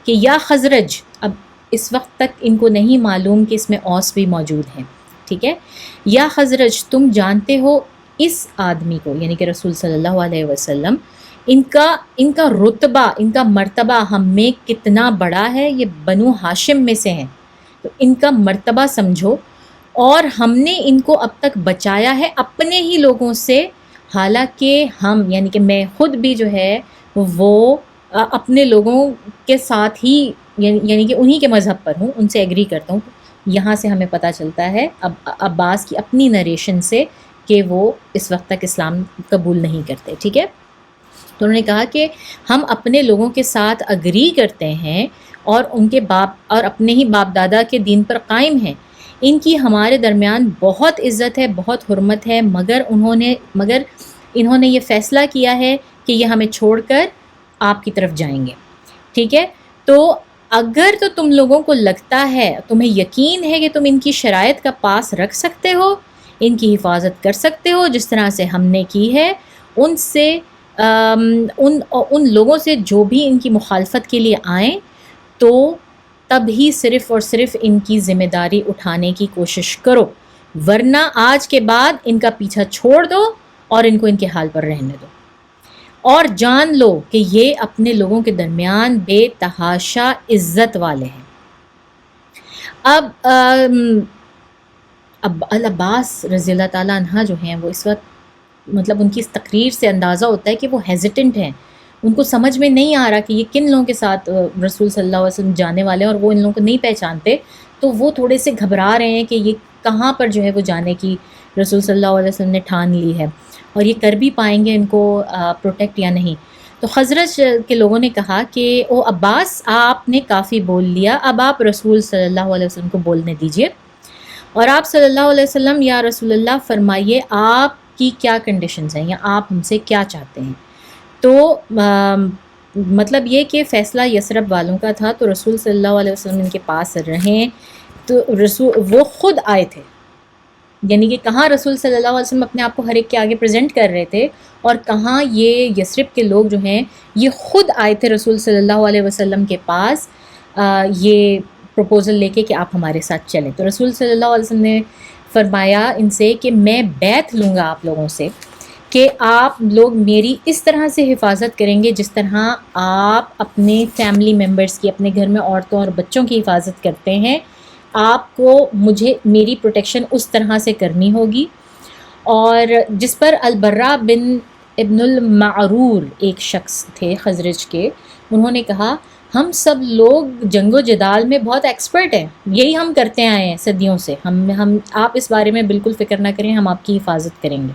کہ یا خزرج، اب اس وقت تک ان کو نہیں معلوم کہ اس میں اوس بھی موجود ہیں، ٹھیک ہے، یا خزرج تم جانتے ہو اس آدمی کو، یعنی کہ رسول صلی اللہ علیہ وسلم، ان کا رتبہ، ان کا مرتبہ ہم میں کتنا بڑا ہے، یہ بنو ہاشم میں سے ہیں، تو ان کا مرتبہ سمجھو، اور ہم نے ان کو اب تک بچایا ہے اپنے ہی لوگوں سے، حالانکہ ہم، یعنی کہ میں خود بھی جو ہے وہ اپنے لوگوں کے ساتھ ہی، یعنی کہ انہی کے مذہب پر ہوں، ان سے ایگری کرتا ہوں۔ یہاں سے ہمیں پتہ چلتا ہے عباس کی اپنی نریشن سے کہ وہ اس وقت تک اسلام قبول نہیں کرتے، ٹھیک ہے۔ تو انہوں نے کہا کہ ہم اپنے لوگوں کے ساتھ اگری کرتے ہیں، اور ان کے باپ اور اپنے ہی باپ دادا کے دین پر قائم ہیں، ان کی ہمارے درمیان بہت عزت ہے، بہت حرمت ہے، مگر انہوں نے یہ فیصلہ کیا ہے کہ یہ ہمیں چھوڑ کر آپ کی طرف جائیں گے، ٹھیک ہے۔ تو اگر تو تم لوگوں کو لگتا ہے، تمہیں یقین ہے کہ تم ان کی شرائط کا پاس رکھ سکتے ہو، ان کی حفاظت کر سکتے ہو جس طرح سے ہم نے کی ہے، ان سے ان لوگوں سے جو بھی ان کی مخالفت کے لیے آئیں، تو تب ہی صرف اور صرف ان کی ذمہ داری اٹھانے کی کوشش کرو، ورنہ آج کے بعد ان کا پیچھا چھوڑ دو اور ان کو ان کے حال پر رہنے دو۔ اور جان لو کہ یہ اپنے لوگوں کے درمیان بے تحاشا عزت والے ہیں۔ اب العباس رضی اللہ تعالیٰ عنہ جو ہیں وہ اس وقت مطلب ان کی اس تقریر سے اندازہ ہوتا ہے کہ وہ ہیزیٹنٹ ہیں، ان کو سمجھ میں نہیں آ رہا کہ یہ کن لوگوں کے ساتھ رسول صلی اللہ علیہ وسلم جانے والے ہیں، اور وہ ان لوگوں کو نہیں پہچانتے، تو وہ تھوڑے سے گھبرا رہے ہیں کہ یہ کہاں پر جو ہے وہ جانے کی رسول صلی اللہ علیہ وسلم نے ٹھان لی ہے، اور یہ کر بھی پائیں گے ان کو پروٹیکٹ یا نہیں۔ تو خزرج کے لوگوں نے کہا کہ او عباس، آپ نے کافی بول لیا، اب آپ رسول صلی اللہ علیہ وسلم کو بولنے دیجئے، اور آپ صلی اللہ علیہ وسلم یا رسول اللہ فرمائیے آپ کی کیا کنڈیشنز ہیں، یا آپ ہم سے کیا چاہتے ہیں۔ تو مطلب یہ کہ فیصلہ یثرب والوں کا تھا، تو رسول صلی اللہ علیہ وسلم ان کے پاس رہیں، تو وہ خود آئے تھے، یعنی کہ کہاں رسول صلی اللہ علیہ وسلم اپنے آپ کو ہر ایک کے آگے پریزنٹ کر رہے تھے، اور کہاں یہ یثرب کے لوگ جو ہیں یہ خود آئے تھے رسول صلی اللہ علیہ وسلم کے پاس یہ پروپوزل لے کے کہ آپ ہمارے ساتھ چلیں۔ تو رسول صلی اللہ علیہ وسلم نے فرمایا ان سے کہ میں بیعت لوں گا آپ لوگوں سے کہ آپ لوگ میری اس طرح سے حفاظت کریں گے جس طرح آپ اپنے فیملی ممبرز کی، اپنے گھر میں عورتوں اور بچوں کی حفاظت کرتے ہیں، آپ کو مجھے میری پروٹیکشن اس طرح سے کرنی ہوگی۔ اور جس پر البرہ بن ابن المعرور ایک شخص تھے خزرج کے، انہوں نے کہا ہم سب لوگ جنگ و جدال میں بہت ایکسپرٹ ہیں، یہی ہم کرتے آئے ہیں صدیوں سے، ہم آپ اس بارے میں بالکل فکر نہ کریں، ہم آپ کی حفاظت کریں گے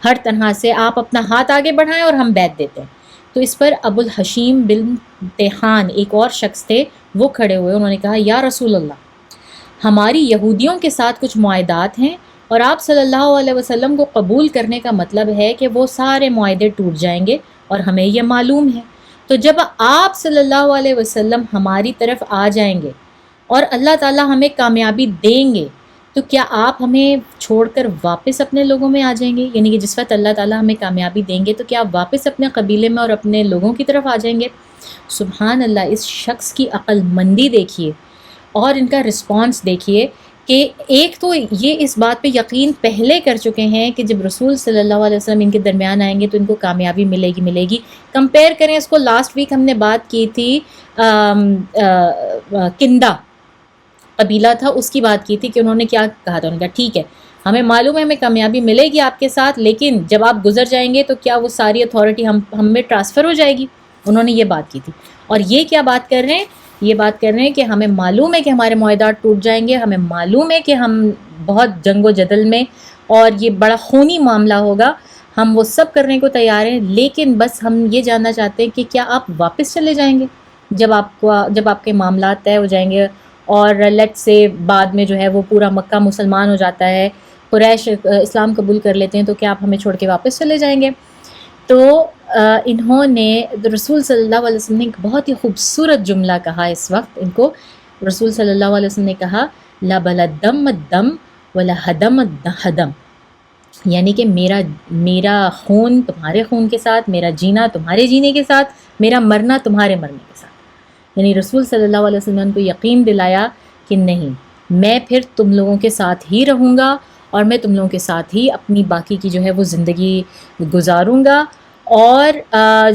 ہر طرح سے، آپ اپنا ہاتھ آگے بڑھائیں اور ہم بیعت دیتے ہیں۔ تو اس پر ابو الحشیم بن تیحان ایک اور شخص تھے، وہ کھڑے ہوئے، انہوں نے کہا یا رسول اللہ، ہماری یہودیوں کے ساتھ کچھ معاہدات ہیں، اور آپ صلی اللہ علیہ وسلم کو قبول کرنے کا مطلب ہے کہ وہ سارے معاہدے ٹوٹ جائیں گے، اور ہمیں یہ معلوم ہے۔ تو جب آپ صلی اللہ علیہ وسلم ہماری طرف آ جائیں گے اور اللہ تعالیٰ ہمیں کامیابی دیں گے، تو کیا آپ ہمیں چھوڑ کر واپس اپنے لوگوں میں آ جائیں گے؟ یعنی کہ جس وقت اللہ تعالیٰ ہمیں کامیابی دیں گے تو کیا آپ واپس اپنے قبیلے میں اور اپنے لوگوں کی طرف آ جائیں گے؟ سبحان اللہ، اس شخص کی عقل مندی دیکھیے اور ان کا رسپانس دیکھیے کہ ایک تو یہ اس بات پہ یقین پہلے کر چکے ہیں کہ جب رسول صلی اللہ علیہ وسلم ان کے درمیان آئیں گے تو ان کو کامیابی ملے گی۔ کمپیئر کریں اس کو، لاسٹ ویک ہم نے بات کی تھی کندہ قبیلہ تھا، اس کی بات کی تھی کہ انہوں نے کیا کہا تھا، انہوں نے کہا ٹھیک ہے ہمیں معلوم ہے ہمیں کامیابی ملے گی آپ کے ساتھ، لیکن جب آپ گزر جائیں گے تو کیا وہ ساری اتھارٹی ہم میں ٹرانسفر ہو جائے گی؟ انہوں نے یہ بات کی تھی۔ اور یہ کیا بات کر رہے ہیں؟ یہ بات کر رہے ہیں کہ ہمیں معلوم ہے کہ ہمارے معاہدات ٹوٹ جائیں گے، ہمیں معلوم ہے کہ ہم بہت جنگ و جدل میں اور یہ بڑا خونی معاملہ ہوگا، ہم وہ سب کرنے کو تیار ہیں، لیکن بس ہم یہ جاننا چاہتے ہیں کہ کیا آپ واپس چلے جائیں گے جب آپ کے معاملات طے ہو جائیں گے، اور لیٹ سے بعد میں جو ہے وہ پورا مکہ مسلمان ہو جاتا ہے، قریش اسلام قبول کر لیتے ہیں، تو کیا آپ ہمیں چھوڑ کے واپس چلے جائیں گے؟ تو انہوں نے رسول صلی اللہ علیہ وسلم نے ایک بہت ہی خوبصورت جملہ کہا اس وقت ان کو۔ رسول صلی اللہ علیہ وسلم نے کہا لا بل الدم الدم ولا حدم الحدم، یعنی کہ میرا خون تمہارے خون کے ساتھ، میرا جینا تمہارے جینے کے ساتھ، میرا مرنا تمہارے مرنے کے ساتھ۔ یعنی رسول صلی اللہ علیہ وسلم نے ان کو یقین دلایا کہ نہیں، میں پھر تم لوگوں کے ساتھ ہی رہوں گا، اور میں تم لوگوں کے ساتھ ہی اپنی باقی کی جو ہے وہ زندگی گزاروں گا۔ اور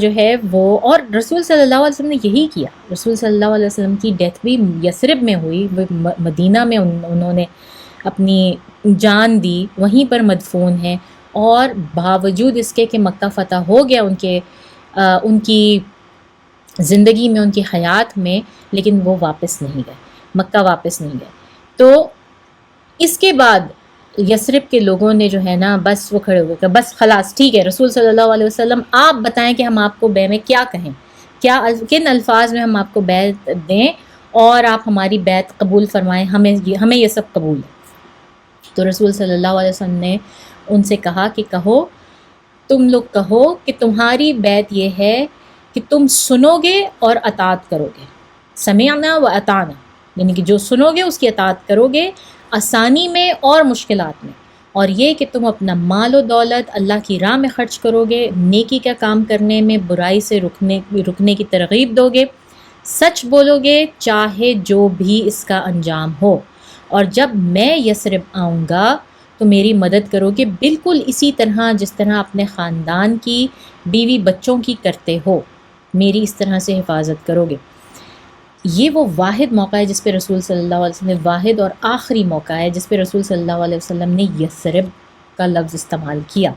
جو ہے وہ، اور رسول صلی اللہ علیہ وسلم نے یہی کیا۔ رسول صلی اللہ علیہ وسلم کی ڈیتھ بھی یثرب میں ہوئی، وہ مدینہ میں انہوں نے اپنی جان دی، وہیں پر مدفون ہیں، اور باوجود اس کے کہ مکہ فتح ہو گیا ان کی زندگی میں، ان کی حیات میں، لیکن وہ واپس نہیں گئے، مکہ واپس نہیں گئے۔ تو اس کے بعد یثرب کے لوگوں نے جو ہے نا بس وہ کھڑے ہوئے کہ بس خلاص ٹھیک ہے رسول صلی اللہ علیہ وسلم، آپ بتائیں کہ ہم آپ کو بیع میں کیا کہیں، کن الفاظ میں ہم آپ کو بیعت دیں اور آپ ہماری بیعت قبول فرمائیں، ہمیں یہ سب قبول ہے۔ تو رسول صلی اللہ علیہ وسلم نے ان سے کہا کہ تم لوگ کہو کہ تمہاری بیعت یہ ہے کہ تم سنو گے اور اطاعت کرو گے، سمعنا و اطعنا، یعنی کہ جو سنو گے اس کی اطاعت کرو گے، آسانی میں اور مشکلات میں، اور یہ کہ تم اپنا مال و دولت اللہ کی راہ میں خرچ کرو گے، نیکی کا کام کرنے میں برائی سے رکنے کی ترغیب دو گے، سچ بولو گے چاہے جو بھی اس کا انجام ہو، اور جب میں یثرب آؤں گا تو میری مدد کرو گے بالکل اسی طرح جس طرح اپنے خاندان کی بیوی بچوں کی کرتے ہو، میری اس طرح سے حفاظت کرو گے۔ یہ وہ واحد موقع ہے جس پہ رسول صلی اللہ علیہ وسلم، واحد اور آخری موقع ہے جس پہ رسول صلی اللہ علیہ وسلم نے یثرب کا لفظ استعمال کیا،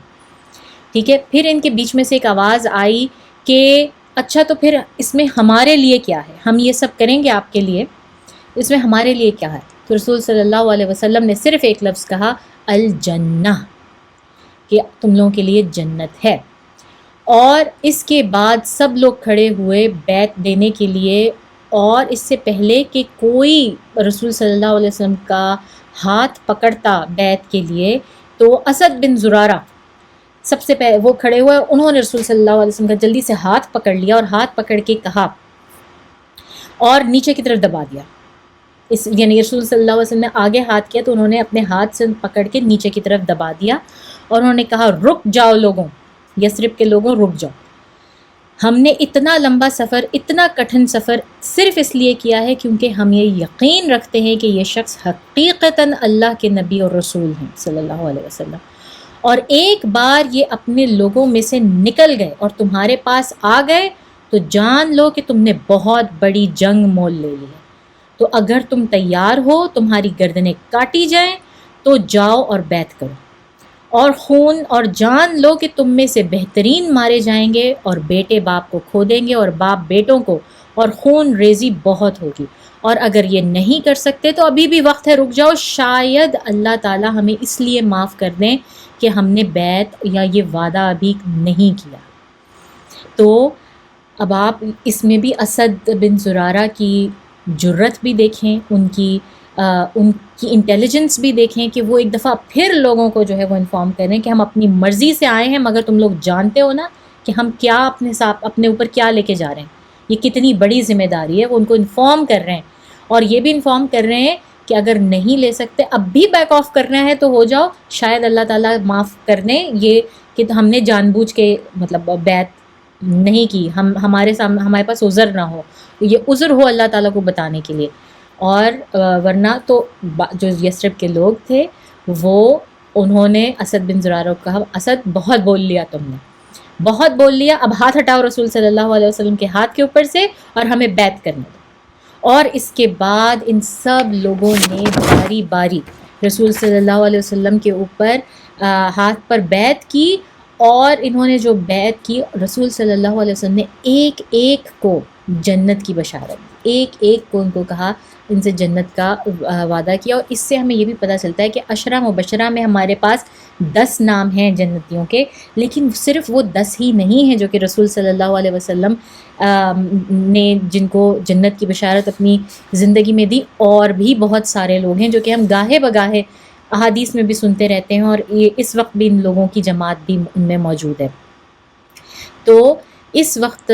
ٹھیک ہے۔ پھر ان کے بیچ میں سے ایک آواز آئی کہ اچھا تو پھر اس میں ہمارے لیے کیا ہے، ہم یہ سب کریں گے آپ کے لیے، اس میں ہمارے لیے کیا ہے؟ تو رسول صلی اللہ علیہ وسلم نے صرف ایک لفظ کہا، الجنہ، کہ تم لوگوں کے لیے جنت ہے۔ اور اس کے بعد سب لوگ کھڑے ہوئے بیعت دینے کے لیے، اور اس سے پہلے کہ کوئی رسول صلی اللہ علیہ وسلم کا ہاتھ پکڑتا بیعت کے لیے، تو اسد بن زرارہ سب سے پہلے وہ کھڑے ہوئے، انہوں نے رسول صلی اللہ علیہ وسلم کا جلدی سے ہاتھ پکڑ لیا، اور ہاتھ پکڑ کے کہا اور نیچے کی طرف دبا دیا، یعنی رسول صلی اللہ علیہ وسلم نے آگے ہاتھ کیا تو انہوں نے اپنے ہاتھ سے پکڑ کے نیچے کی طرف دبا دیا، اور انہوں نے کہا رک جاؤ لوگوں، یثرب کے لوگوں رک جاؤ، ہم نے اتنا لمبا سفر، اتنا کٹھن سفر صرف اس لیے کیا ہے کیونکہ ہم یہ یقین رکھتے ہیں کہ یہ شخص حقیقتاً اللہ کے نبی اور رسول ہیں صلی اللہ علیہ وسلم، اور ایک بار یہ اپنے لوگوں میں سے نکل گئے اور تمہارے پاس آ گئے تو جان لو کہ تم نے بہت بڑی جنگ مول لے لی ہے، تو اگر تم تیار ہو تمہاری گردنیں کاٹی جائیں تو جاؤ اور بیعت کرو، اور خون اور جان لو کہ تم میں سے بہترین مارے جائیں گے، اور بیٹے باپ کو کھو دیں گے اور باپ بیٹوں کو، اور خون ریزی بہت ہوگی، اور اگر یہ نہیں کر سکتے تو ابھی بھی وقت ہے، رک جاؤ، شاید اللہ تعالی ہمیں اس لیے معاف کر دیں کہ ہم نے بیعت یا یہ وعدہ ابھی نہیں کیا۔ تو اب آپ اس میں بھی اسد بن زرارہ کی جرت بھی دیکھیں، ان کی انٹیلیجنس بھی دیکھیں کہ وہ ایک دفعہ پھر لوگوں کو جو ہے وہ انفارم کریں کہ ہم اپنی مرضی سے آئے ہیں، مگر تم لوگ جانتے ہو نا کہ ہم کیا اپنے اوپر کیا لے کے جا رہے ہیں، یہ کتنی بڑی ذمہ داری ہے، وہ ان کو انفارم کر رہے ہیں، اور یہ بھی انفارم کر رہے ہیں کہ اگر نہیں لے سکتے اب بھی بیک آف کرنا ہے تو ہو جاؤ، شاید اللہ تعالیٰ معاف کر دیں، یہ کہ ہم نے جان بوجھ کے مطلب بیعت نہیں کی، ہمارے پاس عذر نہ ہو، یہ عذر ہو اللہ تعالیٰ کو بتانے کے لیے، اور ورنہ تو جو یثرب کے لوگ تھے وہ انہوں نے اسد بن زرارہ کو کہا، اسد بہت بول لیا تم نے، بہت بول لیا، اب ہاتھ ہٹاؤ رسول صلی اللہ علیہ وسلم کے ہاتھ کے اوپر سے اور ہمیں بیعت کرنے دو۔ اور اس کے بعد ان سب لوگوں نے باری باری رسول صلی اللہ علیہ وسلم کے اوپر ہاتھ پر بیعت کی، اور انہوں نے جو بیعت کی رسول صلی اللہ علیہ وسلم نے ایک ایک کو جنت کی بشارت، ایک ایک کو ان کو کہا، ان سے جنت کا وعدہ کیا، اور اس سے ہمیں یہ بھی پتہ چلتا ہے کہ عشرہ مبشرہ میں ہمارے پاس 10 نام ہیں جنتیوں کے، لیکن صرف وہ 10 ہی نہیں ہیں جو کہ رسول صلی اللہ علیہ وسلم نے جن کو جنت کی بشارت اپنی زندگی میں دی، اور بھی بہت سارے لوگ ہیں جو کہ ہم گاہے بگاہے احادیث میں بھی سنتے رہتے ہیں، اور یہ اس وقت بھی ان لوگوں کی جماعت بھی ان میں موجود ہے۔ تو اس وقت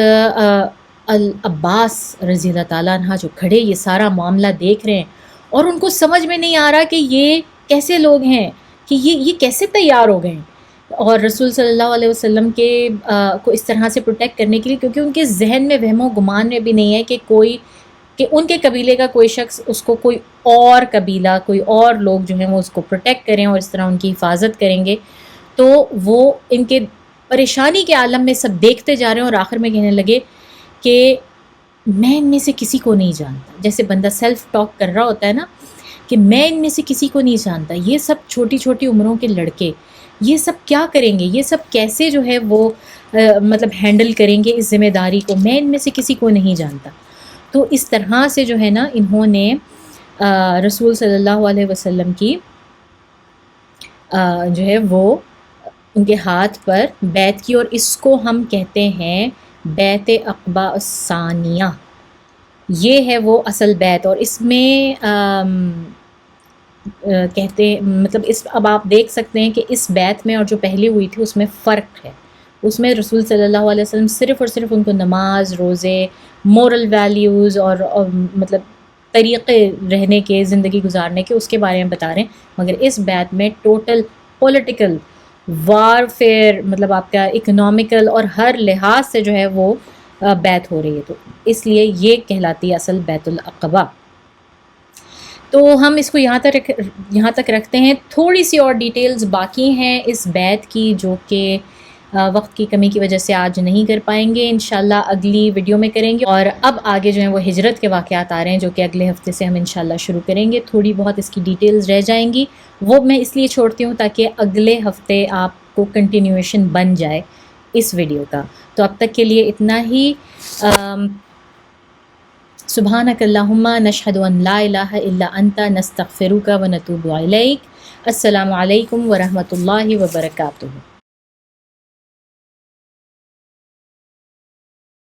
العباس رضی اللہ تعالیٰ عنہ جو کھڑے یہ سارا معاملہ دیکھ رہے ہیں، اور ان کو سمجھ میں نہیں آ رہا کہ یہ کیسے لوگ ہیں، کہ یہ کیسے تیار ہو گئے ہیں، اور رسول صلی اللہ علیہ وسلم کے کو اس طرح سے پروٹیکٹ کرنے کے لیے، کیونکہ ان کے ذہن میں وہم و گمان میں بھی نہیں ہے کہ ان کے قبیلے کا کوئی شخص اس کو کوئی اور قبیلہ، کوئی اور لوگ جو ہیں وہ اس کو پروٹیکٹ کریں اور اس طرح ان کی حفاظت کریں گے، تو وہ ان کے پریشانی کے عالم میں سب دیکھتے جا رہے ہیں، اور آخر میں کہنے لگے کہ میں ان میں سے کسی کو نہیں جانتا، جیسے بندہ سیلف ٹاک کر رہا ہوتا ہے نا، کہ میں ان میں سے کسی کو نہیں جانتا، یہ سب چھوٹی چھوٹی عمروں کے لڑکے یہ سب کیا کریں گے، یہ سب کیسے جو ہے وہ مطلب ہینڈل کریں گے اس ذمہ داری کو، میں ان میں سے کسی کو نہیں جانتا۔ تو اس طرح سے جو ہے نا انہوں نے رسول صلی اللہ علیہ وسلم کی جو ہے وہ ان کے ہاتھ پر بیعت کی، اور اس کو ہم کہتے ہیں بیعت عقبہ الثانیہ، یہ ہے وہ اصل بیعت، اور اس میں کہتے ہیں مطلب اب آپ دیکھ سکتے ہیں کہ اس بیعت میں اور جو پہلے ہوئی تھی اس میں فرق ہے، اس میں رسول صلی اللہ علیہ وسلم صرف اور صرف ان کو نماز، روزے، مورل ویلیوز اور مطلب طریقے رہنے کے، زندگی گزارنے کے، اس کے بارے میں بتا رہے ہیں، مگر اس بیعت میں ٹوٹل پولیٹیکل وار فیئر، مطلب آپ کا اکنامیکل اور ہر لحاظ سے جو ہے وہ بیعت ہو رہی ہے، تو اس لیے یہ کہلاتی ہے اصل بیعت العقبہ۔ تو ہم اس کو یہاں تک رکھتے ہیں. تھوڑی سی اور ڈیٹیلز باقی ہیں اس بیعت کی جو کہ وقت کی کمی کی وجہ سے آج نہیں کر پائیں گے، انشاءاللہ اگلی ویڈیو میں کریں گے. اور اب آگے جو ہیں وہ ہجرت کے واقعات آ رہے ہیں جو کہ اگلے ہفتے سے ہم انشاءاللہ شروع کریں گے. تھوڑی بہت اس کی ڈیٹیلز رہ جائیں گی، وہ میں اس لیے چھوڑتی ہوں تاکہ اگلے ہفتے آپ کو کنٹینیویشن بن جائے اس ویڈیو کا. تو اب تک کے لیے اتنا ہی. سبحانک اللہم نشہد ان لا الہ الا انت نستغفرک و نتوب الیک. السلام علیکم ورحمۃ اللہ وبرکاتہ.